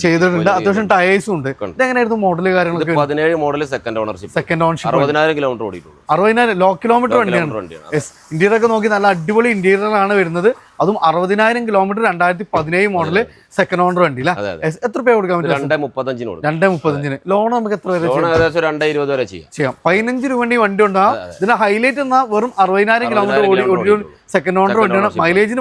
ചെയ്തിട്ടുണ്ട്. അത്യാവശ്യം ടയേഴ്സും ഉണ്ട്. ഇതെങ്ങനെയായിരുന്നു മോഡൽ കാര്യങ്ങളൊക്കെ? 17 മോഡൽ സെക്കൻഡ് ഓണർഷിപ്പ് 60,000 കിലോമീറ്റർ ഓടിയിട്ടുള്ളൂ. 60,000 ലോ കിലോമീറ്റർ വണ്ടിയാണ്. ഇന്റീരിയർ ഒക്കെ നോക്കി നല്ല അടിപൊളി ഇന്റീരിയർ ആണ് വരുന്നത്. അതും 60,000 കിലോമീറ്റർ 2017 മോഡല് സെക്കൻഡ് ഓണർ വണ്ടി അല്ലേ. എത്ര രൂപ കൊടുക്കാൻ പറ്റും? 235. ലോൺ നമുക്ക് എത്ര വരെ? 220 വരെ ചെയ്യാം. 15 രൂപ വണ്ടി ഉണ്ടാകും. ഇതിന്റെ ഹൈലൈറ്റ് എന്നാ വെറും 60,000 കിലോമീറ്റർ ഓടി സെക്കൻഡ് ഓണർ വണ്ടിയാണ്.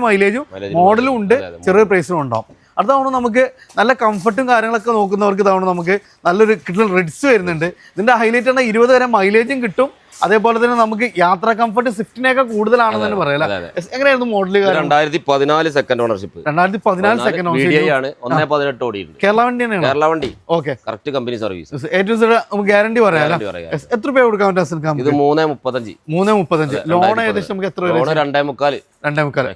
മൈലേജും മോഡലും ഉണ്ട്. ചെറിയ പ്രൈസിനും ഉണ്ടാവും. അടുത്തവണ നമുക്ക് നല്ല കംഫർട്ടും കാര്യങ്ങളൊക്കെ നോക്കുന്നവർക്ക് ഇതവണ നമുക്ക് നല്ലൊരു കിട്ടുന്ന റിഡ്സ് വരുന്നുണ്ട്. ഇതിന്റെ ഹൈലൈറ്റ് ആണ് 20 വരെ മൈലേജും കിട്ടും. അതേപോലെ തന്നെ നമുക്ക് യാത്രാ കംഫർട്ട് സ്വിഫ്റ്റിനേക്കാൾ കൂടുതലാണെന്ന് തന്നെ പറയാം. എങ്ങനെയായിരുന്നു model? 2014 second ownership. 2014 second ownership ആണ്. 1.18 ഓടിയിട്ടുണ്ട്. കേരള വണ്ടി തന്നെയാണ്. കേരള വണ്ടി. Okay, correct company service. നമുക്ക് ഗ്യാരണ്ടി പറയാം. എത്ര രൂപ കൊടുക്കാൻ പറ്റും? ഇത് 3.35. 3.35. ലോൺ ഏകദേശം നമുക്ക് എത്ര? 2.25.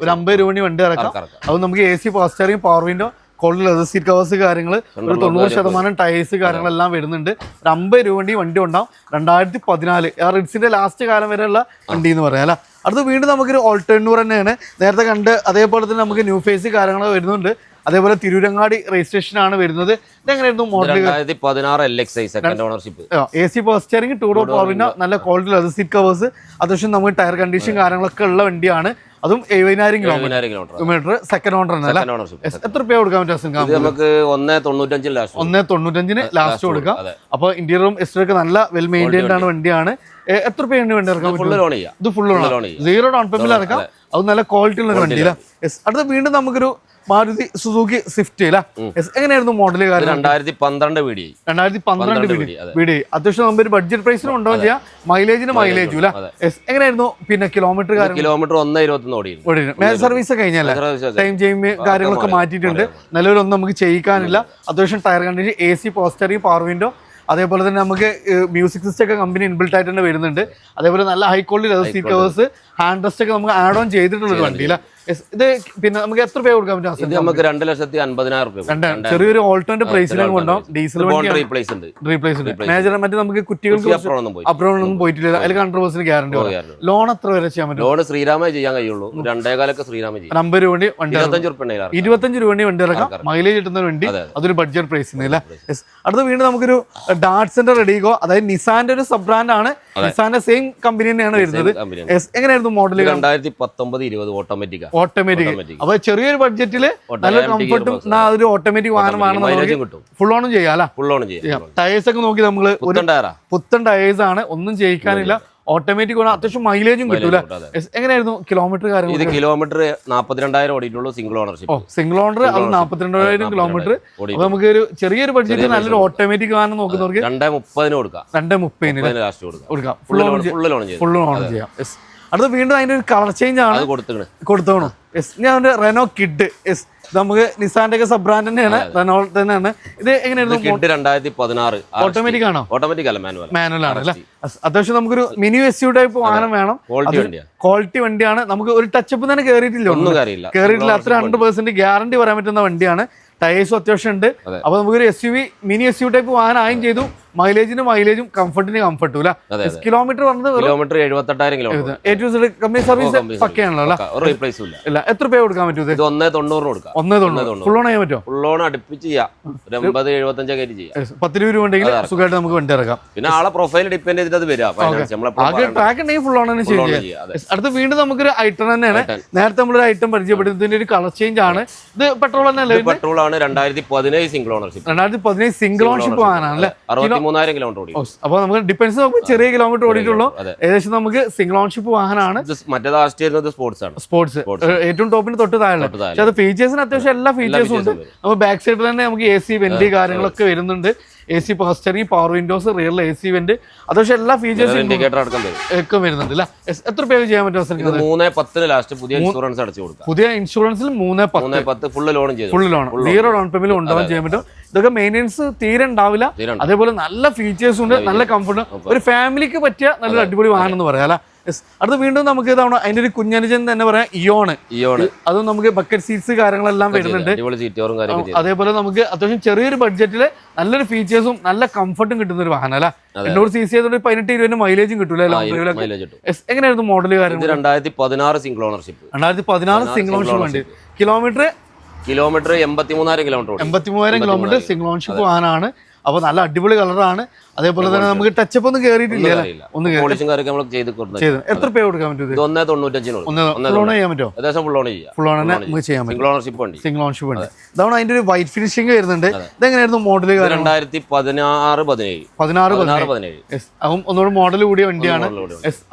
ഒരു 50 രൂപ വണ്ടി ഇറക്കാം. അത് നമുക്ക് AC power steering, power window, cold leather seat covers കാര്യങ്ങൾ, ഒരു 90% ടയേഴ്സ് കാര്യങ്ങളെല്ലാം വരുന്നുണ്ട്. ഒരു 50 രൂപ വണ്ടി ഉണ്ടാവും. 2014 റിഡ്സിന്റെ ലാസ്റ്റ് കാലം വരെയുള്ള വണ്ടി എന്ന് പറയാം അല്ല. അടുത്ത് വീണ്ടും നമുക്കൊരു ഓൾട്ടർനൂർ തന്നെയാണ് നേരത്തെ കണ്ട്. അതേപോലെ തന്നെ നമുക്ക് ന്യൂ ഫേസ് കാര്യങ്ങൾ വരുന്നുണ്ട്. അതേപോലെ തിരൂരങ്ങാടി രജിസ്ട്രേഷൻ ആണ് വരുന്നത്. ഇതെങ്ങനെയായിരുന്നു model? 2016 LXi second ownership. AC power steering, 2 door power window, നല്ല ക്വാളിറ്റി ലെതർ സീറ്റ് കവേഴ്സ്, അത്യാവശ്യം നമുക്ക് ടയർ കണ്ടീഷൻ കാര്യങ്ങളൊക്കെ ഉള്ള വണ്ടിയാണ്. അതും 70,000 കിലോമീറ്റർ. സെക്കൻഡ് ഓണർ ആണ്. എത്ര രൂപ കൊടുക്കാൻ പറ്റും? നമുക്ക് 1.95 ലാസ്റ്റ് കൊടുക്കാം. അപ്പൊ ഇന്റീരിയറും എക്സ്റ്റീരിയറും ഒക്കെ നല്ല വെൽ മെയിൻറ്റൈൻഡ് ആണ് വണ്ടിയാണ്. എത്ര രൂപ വണ്ടി ഇറക്കാം? ഇത് ഫുൾ ലോൺ, 0 ഡൗൺ പേയ്മെന്റ് ഇറക്കാം. അത് നല്ല ക്വാളിറ്റി ഉള്ള വണ്ടിയില്ല. അടുത്ത വീണ്ടും നമുക്കൊരു മാരുതി സുസുക്കി സ്വിഫ്റ്റ് അല്ല. എങ്ങനെയായിരുന്നു മോഡൽ? 2012 വീഡിയോ. 2012 വീഡിയോ. അത്യാവശ്യം നമുക്ക് ഒരു ബഡ്ജറ്റ് പ്രൈസിന് കൊണ്ടുപോകാൻ ചെയ്യാം. മൈലേജും അല്ല. എങ്ങനെയായിരുന്നു പിന്നെ കിലോമീറ്റർ? 1.21 ഓടിയിരുന്നു. മേജർ സർവീസ് കഴിഞ്ഞാൽ ടൈം ചെയ്യും കാര്യങ്ങളൊക്കെ മാറ്റിയിട്ടുണ്ട്. നിലവിലൊന്നും നമുക്ക് ചെയ്യിക്കാനില്ല. അത്യാവശ്യം tyre condition, AC power steering, power window, അതേപോലെ തന്നെ നമുക്ക് മ്യൂസിക് സിസ്റ്റം ഒക്കെ കമ്പനി ഇൻബിൽട്ട് ആയിട്ട് തന്നെ വരുന്നുണ്ട്. അതേപോലെ നല്ല high quality leather seat covers, hand rest ഒക്കെ നമുക്ക് ആഡ് ഓൺ ചെയ്തിട്ടുള്ള വണ്ടിയില്ല. ഇത് പിന്നെ നമുക്ക് എത്ര രൂപ കൊടുക്കാൻ പറ്റും? നമുക്ക് 2,50,000 രൂപ. ചെറിയൊരു ഓൾട്ടർനേറ്റ് പ്രൈസിലാണ് കൊണ്ടുപോകും. ഡീസൽ റീപ്ലേസ് ഉണ്ട്. മേജർ മറ്റേ നമുക്ക് കുട്ടികൾക്ക് അപ്രോഡ് ഒന്നും പോയിട്ടില്ല. അതിൽ 100% ഗ്യാരണ്ടി. ലോൺ എത്ര വരെ ചെയ്യാൻ പറ്റും? ലോൺ ശ്രീരാമേ ചെയ്യാൻ കഴിയുള്ളൂ. 2.5 ശ്രീരാമേ ചെയ്യും. 50 രൂപ വണ്ടി, 25 രൂപ വണ്ടി ഇറക്കാം. മൈലേജ് കിട്ടുന്ന വണ്ടി, അതൊരു ബഡ്ജറ്റ് പ്രൈസിന് അല്ല. അടുത്ത വീണ്ടും നമുക്കൊരു ഡാറ്റ്സിന്റെ റെഡിഗോ, അതായത് നിസാന്റെ ഒരു സബ് ബ്രാൻഡ് ആണ്. നിസാന്റെ സെയിം കമ്പനി തന്നെയാണ് വരുന്നത്. എങ്ങനെയായിരുന്നു മോഡൽ? 2019-20 ഓട്ടോമാറ്റിക്. അപ്പൊ ചെറിയൊരു ബഡ്ജറ്റില് നല്ല കംഫർട്ടും ഒരു ഓട്ടോമാറ്റിക് വാഹനമാണ്. ഫുൾ ഓണും ചെയ്യാം. ടയേഴ്സ് ഒക്കെ നോക്കി നമ്മള് പുത്തൻ ടയേഴ്സ് ആണ്, ഒന്നും ചെയ്യിക്കാനില്ല. ഓട്ടോമാറ്റിക് അത്യാവശ്യം മൈലേജും കിട്ടൂല. എങ്ങനെയായിരുന്നു കിലോമീറ്റർ കാര്യങ്ങൾ? ഇത് കിലോമീറ്റർ 42,000 ഓടിയിട്ടുള്ളൂ. Single ownership. സിംഗിൾ ഓണർ, അത് 42,000 കിലോമീറ്റർ. അപ്പൊ നമുക്ക് ഒരു ചെറിയൊരു ബഡ്ജറ്റ് നല്ലൊരു ഓട്ടോമാറ്റിക് വാഹനം നോക്കുന്നവർക്ക് 2.30 കൊടുക്കാം. 2.30 കൊടുക്കാം. ഫുൾ ഓൺ ചെയ്യാം. അടുത്ത വീണ്ടും അതിന്റെ ഒരു കളർ ചേഞ്ച് ആണ് കൊടുത്തോണു. ഞാൻ റെനോ കിഡ്. നമുക്ക് നിസാന്റെ ഒക്കെ സബ് ബ്രാൻഡ് തന്നെയാണ്, റെനോ തന്നെയാണ്. ഇത് എങ്ങനെയായിരുന്നു? 2016 ഓട്ടോമാറ്റിക് ആണോ? ഓട്ടോമാറ്റിക് അല്ല, മാനുവൽ ആണ് അല്ലേ. അത്യാവശ്യം നമുക്കൊരു മിനി SUV ടൈപ്പ് വാഹനം വേണം. ക്വാളിറ്റി വണ്ടിയാണ്. നമുക്ക് ഒരു ടച്ചപ്പ് തന്നെ കയറിയിട്ടില്ല. അത്ര 100% ഗ്യാരണ്ടി പറയാൻ പറ്റുന്ന വണ്ടിയാണ്. ടയേഴ്സും അത്യാവശ്യം ഉണ്ട്. അപ്പൊ നമുക്കൊരു മിനി SUV ടൈപ്പ് വാഹനം ആയും ചെയ്തു. മൈലേജും കംഫർട്ടിന് കംഫർട്ടും അല്ല. കിലോമീറ്റർ പറഞ്ഞത് 78,000 കിലോമീറ്റർ. Company service പക്കയാണല്ലോ. ഇല്ല. എത്ര രൂപ കൊടുക്കാൻ പറ്റും? 1.90 കൊടുക്കാം. 1.90 ഫുൾ ഓൺ ചെയ്യാൻ പറ്റുമോ? ഫുൾ ഓൺ അടുപ്പിച്ച് ചെയ്യാം. 80-75 ചെയ്യാം. 10-20 ഉണ്ടെങ്കിൽ സുഖമായിട്ട് നമുക്ക് വണ്ടി ഇറക്കാം. പിന്നെ ആളെ പ്രൊഫൈൽ ഡിപ്പെൻഡ് ചെയ്തിട്ട് വരാം. ട്രാക്ക് ഉണ്ടെങ്കിൽ ഫുൾ ഓൺ തന്നെ ചെയ്യാം. അടുത്ത വീണ്ടും നമുക്കൊരു ഐറ്റം തന്നെയാണ്. നേരത്തെ നമ്മളൊരു ഐറ്റം പരിചയപ്പെടുന്നതിന്റെ ഒരു കളർ ചേഞ്ച് ആണ്. ഇത് പെട്രോൾ തന്നെ പെട്രോൾ ആണ്. 2017 സിംഗിൾ ഓണർഷിപ്പ്. 2017 സിംഗിൾ ഓണർഷിപ്പ് വാഹനമാണല്ലേ. 63,000 കിലോമീറ്റർ ഓടി. അപ്പൊ നമുക്ക് ഡിപ്പെൻസ് നമുക്ക് ചെറിയ കിലോമീറ്റർ ഓടിയിട്ടുള്ളൂ. ഏകദേശം നമുക്ക് സിംഗിൾ ഓൺഷിപ്പ് വാഹനമാണ്. സ്പോർട്സ് ഏറ്റവും ടോപ്പിന് തൊട്ട് താഴെ. പക്ഷെ അത് ഫീച്ചേഴ്സിന് അത്യാവശ്യം എല്ലാ ഫീച്ചേഴ്സും ഉണ്ട്. നമുക്ക് ബാക്ക് സൈഡിൽ തന്നെ നമുക്ക് AC വെന്റ് കാര്യങ്ങളൊക്കെ വരുന്നുണ്ട്. AC power steering, power Windows, rear AC went, അത്യാവശ്യം എല്ലാ ഫീച്ചേഴ്സും ഒക്കെ വരുന്നുണ്ട്. എത്ര രൂപ ചെയ്യാൻ പറ്റും? 3.10 ലാസ്റ്റ് പുതിയ ഇൻഷുറൻസ് അടച്ചു കൊടുക്കാം. പുതിയ ഇൻഷുറൻസിൽ 3.10 ഫുൾ ലോൺ 0 ഡൗൺ പേയ്മെന്റ് ഉണ്ടാവാൻ ചെയ്യാൻ പറ്റും. ഇതൊക്കെ മെയിൻ്റെനൻസ് തീരെ ഉണ്ടാവില്ല. അതേപോലെ നല്ല ഫീച്ചേഴ്സ് ഉണ്ട്, നല്ല കംഫർട്ട്. ഒരു ഫാമിലിക്ക് പറ്റിയ നല്ലൊരു അടിപൊളി വാഹനം എന്ന് പറയാം അല്ലെ. അടുത്ത വീണ്ടും നമുക്ക് ഇതാണ് അതിന്റെ ഒരു കുഞ്ഞനുജൻ തന്നെ പറയാം, ഇയോണ്. അതും നമുക്ക് ബക്കറ്റ് സീറ്റ്സ് കാര്യങ്ങളെല്ലാം വരുന്നുണ്ട്. അതേപോലെ നമുക്ക് അത്യാവശ്യം ചെറിയൊരു ബഡ്ജറ്റില് നല്ലൊരു ഫീച്ചേഴ്സും നല്ല കംഫർട്ടും കിട്ടുന്ന ഒരു വാഹനം അല്ല. 800 cc ആയതുകൊണ്ട് 18-20 മൈലേജും കിട്ടൂല. എങ്ങനെയായിരുന്നു മോഡൽ കാര്യം? 2016 സിംഗിൾ ഓണർഷിപ്പ്. 2016 സിംഗിൾ ഓണർഷിപ്പ് വണ്ടി. കിലോമീറ്റർ 83,000 കിലോമീറ്റർ സിംഗിൾ ഓണർഷിപ്പ് വാഹനമാണ്. അപ്പൊ നല്ല അടിപൊളി കളറാണ്. അതേപോലെ തന്നെ നമുക്ക് ടച്ചപ്പ് ഒന്നും കയറിയിട്ടില്ല. എത്ര രൂപ കൊടുക്കാൻ പറ്റും? 1.95 ഫുൾ ഓൺ ചെയ്യാൻ പറ്റുമോ? ഫുൾ ഓൺ തന്നെ നമുക്ക് ചെയ്യാൻ പറ്റും. സിംഗിൾ ഓൺഷിപ്പ് ഉണ്ട്. ഇതാണ് അതിന്റെ ഒരു വൈറ്റ് ഫിനിഷിംഗ് വരുന്നുണ്ട്. ഇതെങ്ങനെയായിരുന്നു മോഡൽ? 2016-17 ഒന്നുകൂടെ മോഡൽ കൂടിയ വണ്ടിയാണ്.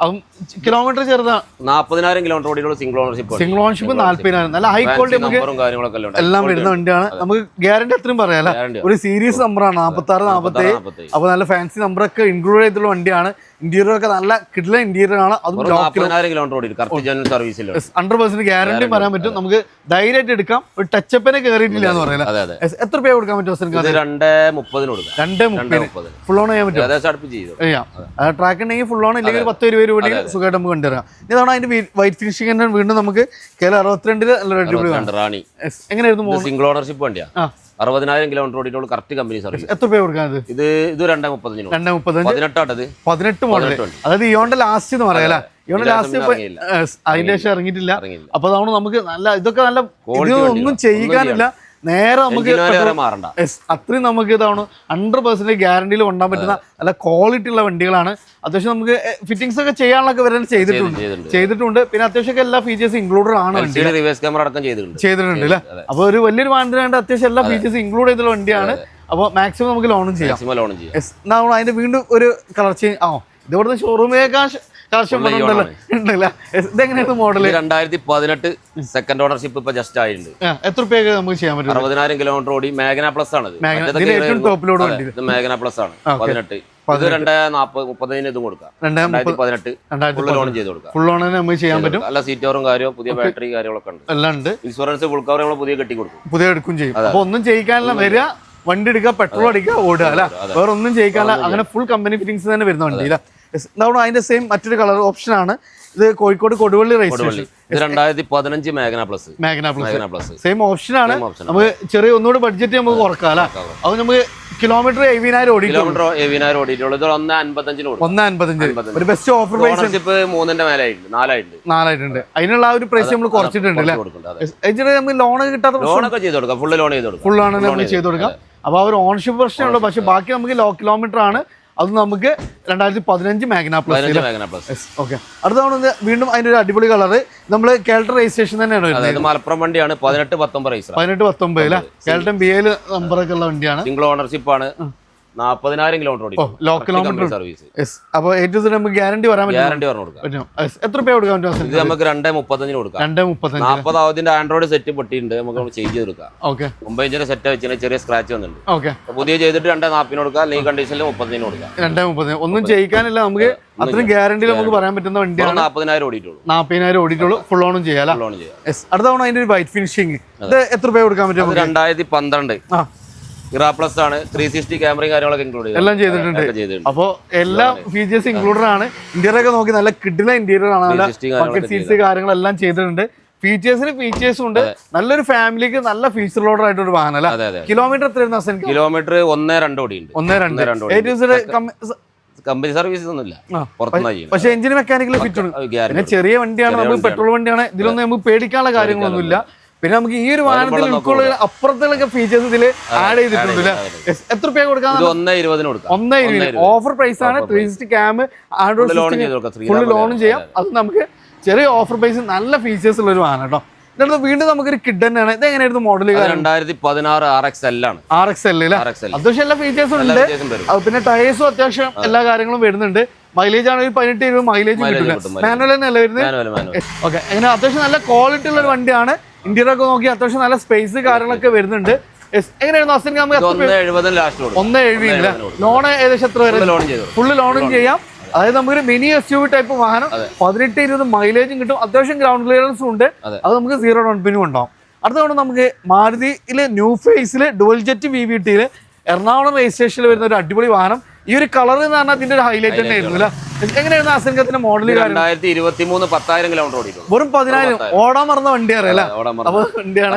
കിലോമീറ്റർ ചെറുതാണ്. 40,000 കിലോമീറ്റർ ഓടിയുള്ള സിംഗിൾ ഓണർഷിപ്പ്. 40,000 നല്ല ഹൈ ക്വാളിറ്റി നമുക്ക് എല്ലാം വരുന്ന വണ്ടിയാണ്. നമുക്ക് ഗ്യാരണ്ടി അത്രയും പറയാം. ഒരു സീരീസ് നമ്പറാണ്. 46-47. അപ്പോൾ നല്ല ഫാൻസി നമ്പറൊക്കെ ഇൻക്ലൂഡ് ചെയ്തിട്ടുള്ള വണ്ടിയാണ്. ഇന്റീരിയർ ഒക്കെ നല്ല കിട്ടുന്ന ഇന്റീരിയർ ആണ്. അതും 100% ഗ്യാരണ്ടി പറയാൻ പറ്റും. നമുക്ക് ധൈര്യമായിട്ട് എടുക്കാം. ഒരു ടച്ചപ്പിനെ കയറിയിട്ടില്ല എന്ന് പറയുന്നത്. എത്ര രൂപ കൊടുക്കാൻ പറ്റും? 230 ഫുൾ ഓൺ ചെയ്യാൻ പറ്റും. ട്രാക്ക് ഉണ്ടെങ്കിൽ ഫുൾ ഓൺ ഇല്ലെങ്കിൽ 10-20 രൂപ സുഖമായിട്ട് നമുക്ക് കൊണ്ടുവരാം. ഇതാണ് അതിന്റെ വൈറ്റ് ഫിനിഷിംഗ് തന്നെ. വീണ്ടും നമുക്ക് കേരള 62 എങ്ങനെയായിരുന്നു? സിംഗിൾ ഓണർഷിപ്പ് വണ്ടിയാ. 60,000 കിലോമീറ്റർ ഓടിയിട്ടുള്ള കറക്റ്റ് കമ്പനി സർവീസ്. എത്ര രൂപ കൊടുക്കാൻ? ഇത് 235 18 മോഡൽ. അതായത് ഇയോന്റെ ലാസ്റ്റ് എന്ന് പറയാം. ഇയോന്റെ ലാസ്റ്റ് അതിന്റെ ശേഷം ഇറങ്ങിയിട്ടില്ല. അപ്പൊ അതാണ് നമുക്ക് നല്ല ഇതൊക്കെ നല്ല ഇതൊന്നും ചെയ്യാനില്ല. നേരെ നമുക്ക് അത്രയും നമുക്ക് ഇതാണ് 100% ഗ്യാരണ്ടിയിൽ കൊണ്ടാൻ പറ്റുന്ന നല്ല ക്വാളിറ്റി ഉള്ള വണ്ടികളാണ്. അത്യാവശ്യം നമുക്ക് ഫിറ്റിംഗ്സ് ഒക്കെ ചെയ്യാനുള്ളൊക്കെ വരെ ചെയ്തിട്ടുണ്ട്. പിന്നെ അത്യാവശ്യം എല്ലാ ഫീച്ചേഴ്സ് ഇൻക്ലൂഡഡ് ആണ്. ചെയ്തിട്ടുണ്ട് അല്ലേ? അപ്പൊ ഒരു വലിയൊരു വാഹനത്തിനായിട്ട് അത്യാവശ്യം എല്ലാ ഫീച്ചേഴ്സ് ഇൻക്ലൂഡ് ചെയ്തിട്ടുള്ള വണ്ടിയാണ്. അപ്പോൾ മാക്സിമം നമുക്ക് ലോണും ചെയ്യാം. അതിന്റെ വീണ്ടും ഒരു കളർ ചേഞ്ച് ഇതോടെ ഷോറൂമിലേക്കാൾ ഇതെങ്ങനെയായിരുന്നു മോഡൽ? 2018 സെക്കൻഡ് ഓണർഷിപ്പ് ഇപ്പൊ ജസ്റ്റ് ആയിട്ടുണ്ട്. എത്ര രൂപയൊക്കെ നമുക്ക് ചെയ്യാൻ പറ്റും? 60,000 കിലോമീറ്റർ ഓടി മാഗ്ന പ്ലസ് ആണ്. മാഗ്ന പ്ലസ് ആണ്. 18 240-30 ഇതും കൊടുക്കാം. 2018 ഫുൾ ലോൺ ചെയ്ത് കൊടുക്കാം. ഫുൾ ലോൺ നമുക്ക് ചെയ്യാൻ പറ്റും. നല്ല സീറ്റോറും കാര്യവും പുതിയ ബാറ്ററി കാര്യങ്ങളൊക്കെ ഉണ്ട്. എല്ലാം ഉണ്ട്. ഇൻഷുറൻസ് ഫുൾ കവർ നമ്മൾ പുതിയ കെട്ടി കൊടുക്കും. പുതിയ എടുക്കും ചെയ്യും. അപ്പൊ ഒന്നും ചെയ്യിക്കാനുള്ള വരിക, വണ്ടി എടുക്കുക, പെട്രോൾ അടിക്കുക, ഓടുക അല്ല, വേറെ ഒന്നും ചെയ്യിക്കാനുള്ള അങ്ങനെ ഫുൾ കമ്പനി ഫിറ്റിംഗ്സ് തന്നെ വരുന്ന വണ്ടി. ഇതാണ് അതിന്റെ സെയിം മറ്റൊരു കളർ ഓപ്ഷൻ ആണ്. ഇത് Kozhikode Koduvally registration. 2015 Magna plus same option ആണ്. നമുക്ക് ചെറിയ ഒന്നുകൂടി ബഡ്ജറ്റ് നമുക്ക് കുറക്കാം അല്ലെ? അത് നമുക്ക് കിലോമീറ്റർ 70,000 ഓടിയിട്ടുള്ളൂ. 155 ഒരു ബെസ്റ്റ് ഓഫർ പ്രൈസ് 4 അതിനുള്ള ഒരു പ്രൈസ് നമ്മൾ കുറച്ചിട്ടുണ്ട് അല്ലേ? നമുക്ക് ലോൺ കിട്ടാത്ത ഫുൾ ആണ് നമ്മൾ ചെയ്ത് കൊടുക്കാം. അപ്പൊ ആ ഒരു ഓണർഷിപ്പ് പ്രശ്നമുള്ളൂ. പക്ഷെ ബാക്കി നമുക്ക് ലോ കിലോമീറ്റർ ആണ്. അത് നമുക്ക് 2015 മാഗ്ന പ്ലസ്. ഓക്കെ, അടുത്താണ് വീണ്ടും അതിന്റെ ഒരു അടിപൊളി കളറ്. നമ്മള് കേൾട്ടർ രജിസ്ട്രേഷൻ തന്നെയാണ് വരുന്നത്. മലപ്പുറം വണ്ടിയാണ്. 18-19 അല്ലെ? കേൾട്ടൻ BL നമ്പറൊക്കെ ഉള്ള വണ്ടിയാണ്. സിംഗിൾ ഓണർഷിപ്പ് ആണ്. 40,000 കിലോമീറ്റർ ലോ കിലോമീറ്റർ സർവീസ്. അപ്പൊ നമുക്ക് ഗ്യാരണ്ടി പറയാൻ പറ്റും. എത്ര രൂപ കൊടുക്കാൻ പറ്റും? ഇത് നമുക്ക് 235 കൊടുക്കാം. 40,000 ആൻഡ്രോയിഡ് സെറ്റ് പൊട്ടിയിട്ടുണ്ട്. നമുക്ക് ചേഞ്ച് ചെയ്ത് കൊടുക്കാം. 9 സെറ്റ് വെച്ചാൽ ചെറിയ സ്ക്രാച്ച് വന്നിട്ടുണ്ട്. പുതിയ ചെയ്തിട്ട് 240 കൊടുക്കാം. അല്ലെങ്കിൽ കണ്ടീഷനിൽ 30 കൊടുക്കാം. 230 ഒന്നും ചെയ്യിക്കാനില്ല. നമുക്ക് അത്രയും ഗ്യാരണ്ടി നമുക്ക് പറയാൻ പറ്റുന്ന വണ്ടിയാണ്. 40,000 ഓടിയിട്ടുള്ളൂ. ഫുൾ ഓണും ചെയ്യാം. അടുത്താണ് അതിന്റെ ഒരു വൈറ്റ് ഫിനിഷിംഗ്. ഇത് എത്ര രൂപ കൊടുക്കാൻ പറ്റും? 2012 ഇറാ പ്ലസ് ആണ്. 360 ക്യാമറയും കാര്യങ്ങളൊക്കെ ഇൻക്ലൂഡ് എല്ലാം ചെയ്തിട്ടുണ്ട്. അപ്പോൾ എല്ലാ ഫീച്ചേഴ്സ് ഇൻക്ലൂഡഡ് ആണ്. ഇന്റീരിയർ ഒക്കെ നോക്കി നല്ല കിഡിലെ ഇന്റീരിയർ ആണ്. സീറ്റ്സ് കാര്യങ്ങളെല്ലാം ചെയ്തിട്ടുണ്ട്. ഫീച്ചേഴ്സും ഉണ്ട്. നല്ലൊരു ഫാമിലിക്ക് നല്ല ഫീച്ചർ ലോഡർ ആയിട്ടൊരു വാഹനം അല്ല? കിലോമീറ്റർ എത്രയായിരുന്നു? കിലോമീറ്റർ 1.2 ഓടിയുണ്ട്. 1.2 കമ്പനി സർവീസ് ഒന്നുമില്ല. പക്ഷെ എഞ്ചിന് മെക്കാനിക്കൽ ഫിറ്റ് ഉണ്ട്. പിന്നെ ചെറിയ വണ്ടിയാണ്, നമുക്ക് പെട്രോൾ വണ്ടിയാണ്. ഇതിലൊന്നും നമുക്ക് പേടിക്കാനുള്ള കാര്യങ്ങളൊന്നുമില്ല. പിന്നെ നമുക്ക് ഈ ഒരു വാഹനത്തിൽ ഉൾക്കൊള്ളുന്ന അപ്പുറത്തുള്ള ഫീച്ചേഴ്സ് ഇതിൽ ആഡ് ചെയ്തിട്ടുണ്ട്. എത്ര രൂപ കൊടുക്കാം? 1.20 ഓഫർ പ്രൈസ് ആണ്. 360 ക്യാം, ഫുൾ ലോണും ചെയ്യാം. അത് നമുക്ക് ചെറിയ ഓഫർ പ്രൈസ്, നല്ല ഫീച്ചേഴ്സ് ഉള്ള ഒരു വാഹനം കേട്ടോ. എന്നിട്ട് വീണ്ടും നമുക്കൊരു കിഡ് തന്നെയാണ്. ഇത് എങ്ങനെയായിരുന്നു മോഡൽ? 2016 RXL ആണ്. RXL അത്യാവശ്യം എല്ലാ ഫീച്ചേഴ്സും ഉണ്ട്. പിന്നെ ടയേഴ്സും അത്യാവശ്യം എല്ലാ കാര്യങ്ങളും വരുന്നുണ്ട്. മൈലേജ് ആണെങ്കിൽ 18-20 മൈലേജ് കിട്ടില്ല. മാനുവൽ തന്നെയല്ല വരുന്നത്. ഓക്കെ, അങ്ങനെ അത്യാവശ്യം നല്ല ക്വാളിറ്റി ഉള്ള ഒരു വണ്ടിയാണ്. ഇന്റീരിയർ ഒക്കെ നോക്കി അത്യാവശ്യം നല്ല സ്പേസ് കാര്യങ്ങളൊക്കെ വരുന്നുണ്ട്. എങ്ങനെയായിരുന്നു? 1.70 ലോൺ ഏകദേശം എത്ര വരെ? ഫുള്ള് ലോണും ചെയ്യാം. അതായത് നമുക്കൊരു മിനി SUV ടൈപ്പ് വാഹനം. 18-20 മൈലേജും കിട്ടും. അത്യാവശ്യം ഗ്രൗണ്ട് ക്ലിയറൻസും ഉണ്ട്. അത് നമുക്ക് 0 ഡൗൺ പേയ്മെന്റും ഉണ്ടാവും. അടുത്തവണ നമുക്ക് മാരുതിയിലെ ന്യൂ ഫേസില് ഡുവൽ ജെറ്റ് VVT എറണാകുളം രജിസ്ട്രേഷനിൽ വരുന്ന ഒരു അടിപൊളി വാഹനം. ഈ ഒരു കളർ എന്ന് പറഞ്ഞാൽ അതിന്റെ ഒരു ഹൈലൈറ്റ് തന്നെ ആയിരുന്നു അല്ലേ? എങ്ങനെയായിരുന്നു അസംഖ്യത്തിന്റെ മോഡൽ? 2023 10,000 കിലോമീറ്റർ ഓടിക്കും. വെറും 10,000 ഓടാൻ മറന്ന വണ്ടിയാണ് അല്ലേ? വണ്ടിയാണ്.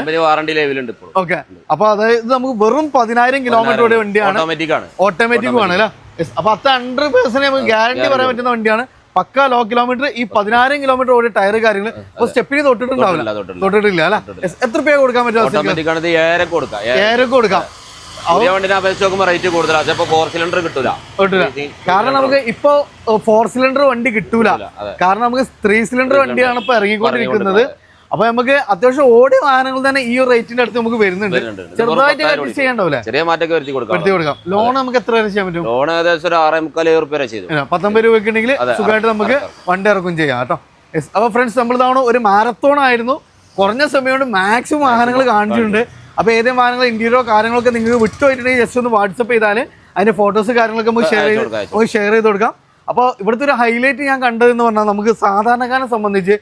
ഓക്കെ, അപ്പൊ അതായത് നമുക്ക് വെറും 10,000 കിലോമീറ്റർ ഓടിയ വണ്ടിയാണ്. ഓട്ടോമാറ്റിക് ആണ് അല്ലേ? അപ്പൊ 100% നമുക്ക് ഗ്യാരണ്ടി പറയാൻ പറ്റുന്ന വണ്ടിയാണ്. പക്ക ലോ കിലോമീറ്റർ. ഈ 10,000 കിലോമീറ്റർ ഓടിയ ടയർ കാര്യങ്ങൾ അപ്പൊ സ്റ്റെപ്പിന് തൊട്ടിട്ടില്ല അല്ലെ? എത്ര രൂപ കൊടുക്കാൻ പറ്റും? 7 കൊടുക്കാം. റേറ്റ് കൂടുതലാണ്. 4 സിലിണ്ടർ കിട്ടൂല. കാരണം നമുക്ക് ഇപ്പൊ 4 സിലിണ്ടർ വണ്ടി കിട്ടൂല. കാരണം നമുക്ക് 3 സിലിണ്ടർ വണ്ടിയാണ് ഇപ്പൊ ഇറങ്ങിക്കൊണ്ടിരിക്കുന്നത്. അപ്പൊ നമുക്ക് അത്യാവശ്യം ഓടിയ വാഹനങ്ങൾ തന്നെ ഈ ഒരു റേറ്റിന്റെ അടുത്ത് നമുക്ക് വരുന്നുണ്ട്. ചെറുതായിട്ട് അഡ്ജസ്റ്റ് ചെയ്യണ്ടാവില്ലേ? ചെറിയ മാറ്റൊക്കെ വരുത്തി കൊടുക്കാം. ലോൺ നമുക്ക് എത്ര വരെ ചെയ്യാൻ പറ്റും? ലോൺ ഏകദേശം 6,45,000 രൂപ വരെ ചെയ്തു. 19 രൂപയ്ക്ക് ഉണ്ടെങ്കിൽ സുഖമായിട്ട് നമുക്ക് വണ്ടി ഇറക്കും ചെയ്യാം കേട്ടോ. അപ്പൊ ഫ്രണ്ട്സ്, നമ്മൾ തവണ ഒരു മാരത്തോൺ ആയിരുന്നു. കുറഞ്ഞ സമയം കൊണ്ട് മാക്സിമം വാഹനങ്ങൾ കാണിച്ചിട്ടുണ്ട്. അപ്പോൾ ഏതെങ്കിലും വാഹനങ്ങൾ ഇന്റീരിയറോ കാര്യങ്ങളൊക്കെ നിങ്ങൾക്ക് വിട്ടുപോയിട്ടുണ്ടെങ്കിൽ ജസ്റ്റ് ഒന്ന് വാട്സപ്പ് ചെയ്താൽ അതിന്റെ ഫോട്ടോസ് കാര്യങ്ങളൊക്കെ നമുക്ക് ഷെയർ ചെയ്ത് കൊടുക്കാം. അപ്പോൾ ഇവിടുത്തെ ഒരു ഹൈലൈറ്റ് ഞാൻ കണ്ടതെന്ന് പറഞ്ഞാൽ നമുക്ക് സാധാരണക്കാരനെ സംബന്ധിച്ച്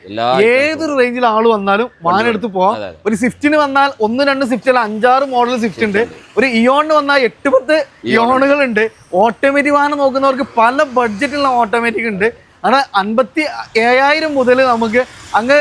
ഏതൊരു റേഞ്ചിൽ ആൾ വന്നാലും വാഹനം എടുത്ത് പോവാം. ഒരു സ്വിഫ്റ്റിന് വന്നാൽ 1-2 സ്വിഫ്റ്റ് അല്ല 5-6 മോഡൽ സ്വിഫ്റ്റ് ഉണ്ട്. ഒരു ഇയോണിന് വന്നാൽ 8-10 ഇയോണുകൾ ഉണ്ട്. ഓട്ടോമാറ്റിക് വാഹനം നോക്കുന്നവർക്ക് പല ബഡ്ജറ്റിലുള്ള ഓട്ടോമാറ്റിക് ഉണ്ട്. അങ്ങനെ 57,000 മുതൽ നമുക്ക് അങ്ങ്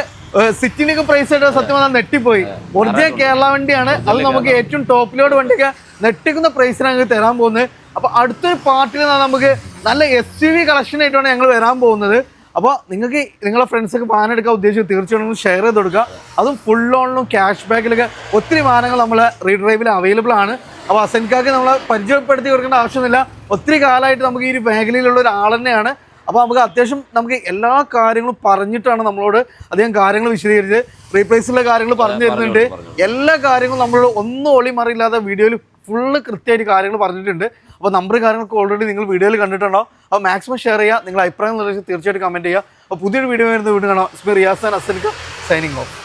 സിറ്റിനൊക്കെ പ്രൈസ് ആയിട്ട് സത്യം പറഞ്ഞാൽ നെട്ടിപ്പോയി. ഒറിജിനൽ കേരള വണ്ടിയാണ്. അത് നമുക്ക് ഏറ്റവും ടോപ്പ് ലോഡ് വണ്ടിയൊക്കെ നെട്ടിക്കുന്ന പ്രൈസിനാണ് ഞങ്ങൾ തരാൻ പോകുന്നത്. അപ്പോൾ അടുത്തൊരു പാർട്ടിൽ നമുക്ക് നല്ല SUV കളക്ഷൻ ആയിട്ടാണ് ഞങ്ങൾ വരാൻ പോകുന്നത്. അപ്പോൾ നിങ്ങൾക്ക് നിങ്ങളെ ഫ്രണ്ട്സൊക്കെ വാഹനം എടുക്കാൻ ഉദ്ദേശിച്ച് തീർച്ചയായിട്ടും ഷെയർ ചെയ്ത് കൊടുക്കുക. അതും ഫുൾ ഓണിലും ക്യാഷ് ബാക്കിലൊക്കെ ഒത്തിരി വാഹനങ്ങൾ നമ്മളെ റീഡ്രൈവിൽ അവൈലബിൾ ആണ്. അപ്പോൾ അസൻകാക്ക് നമ്മളെ പരിചയപ്പെടുത്തി കൊടുക്കേണ്ട ആവശ്യമൊന്നുമില്ല. ഒത്തിരി കാലമായിട്ട് നമുക്ക് ഈ ഒരു മേഖലയിലുള്ള ഒരാൾ തന്നെയാണ്. അപ്പോൾ നമുക്ക് അത്യാവശ്യം നമുക്ക് എല്ലാ കാര്യങ്ങളും പറഞ്ഞിട്ടാണ് നമ്മളോട് അധികം കാര്യങ്ങൾ വിശദീകരിച്ച് റീപ്ലേസിലുള്ള കാര്യങ്ങൾ പറഞ്ഞു തരുന്നുണ്ട്. എല്ലാ കാര്യങ്ങളും നമ്മളോട് ഒന്നും ഒളിമറിയില്ലാതെ വീഡിയോയിൽ ഫുള്ള് കൃത്യമായിട്ട് കാര്യങ്ങൾ പറഞ്ഞിട്ടുണ്ട്. അപ്പോൾ നമ്പർ കാര്യങ്ങളൊക്കെ ഓൾറെഡി നിങ്ങൾ വീഡിയോയിൽ കണ്ടിട്ടുണ്ടാവും. അപ്പോൾ മാക്സിമം ഷെയർ ചെയ്യുക. നിങ്ങൾ അഭിപ്രായം നിർദ്ദേശിച്ച് തീർച്ചയായിട്ടും കമൻറ്റ് ചെയ്യുക. അപ്പോൾ പുതിയൊരു വീഡിയോ വരുന്ന വീഡിയോ കാണാം. Riyas and Asanka signing of.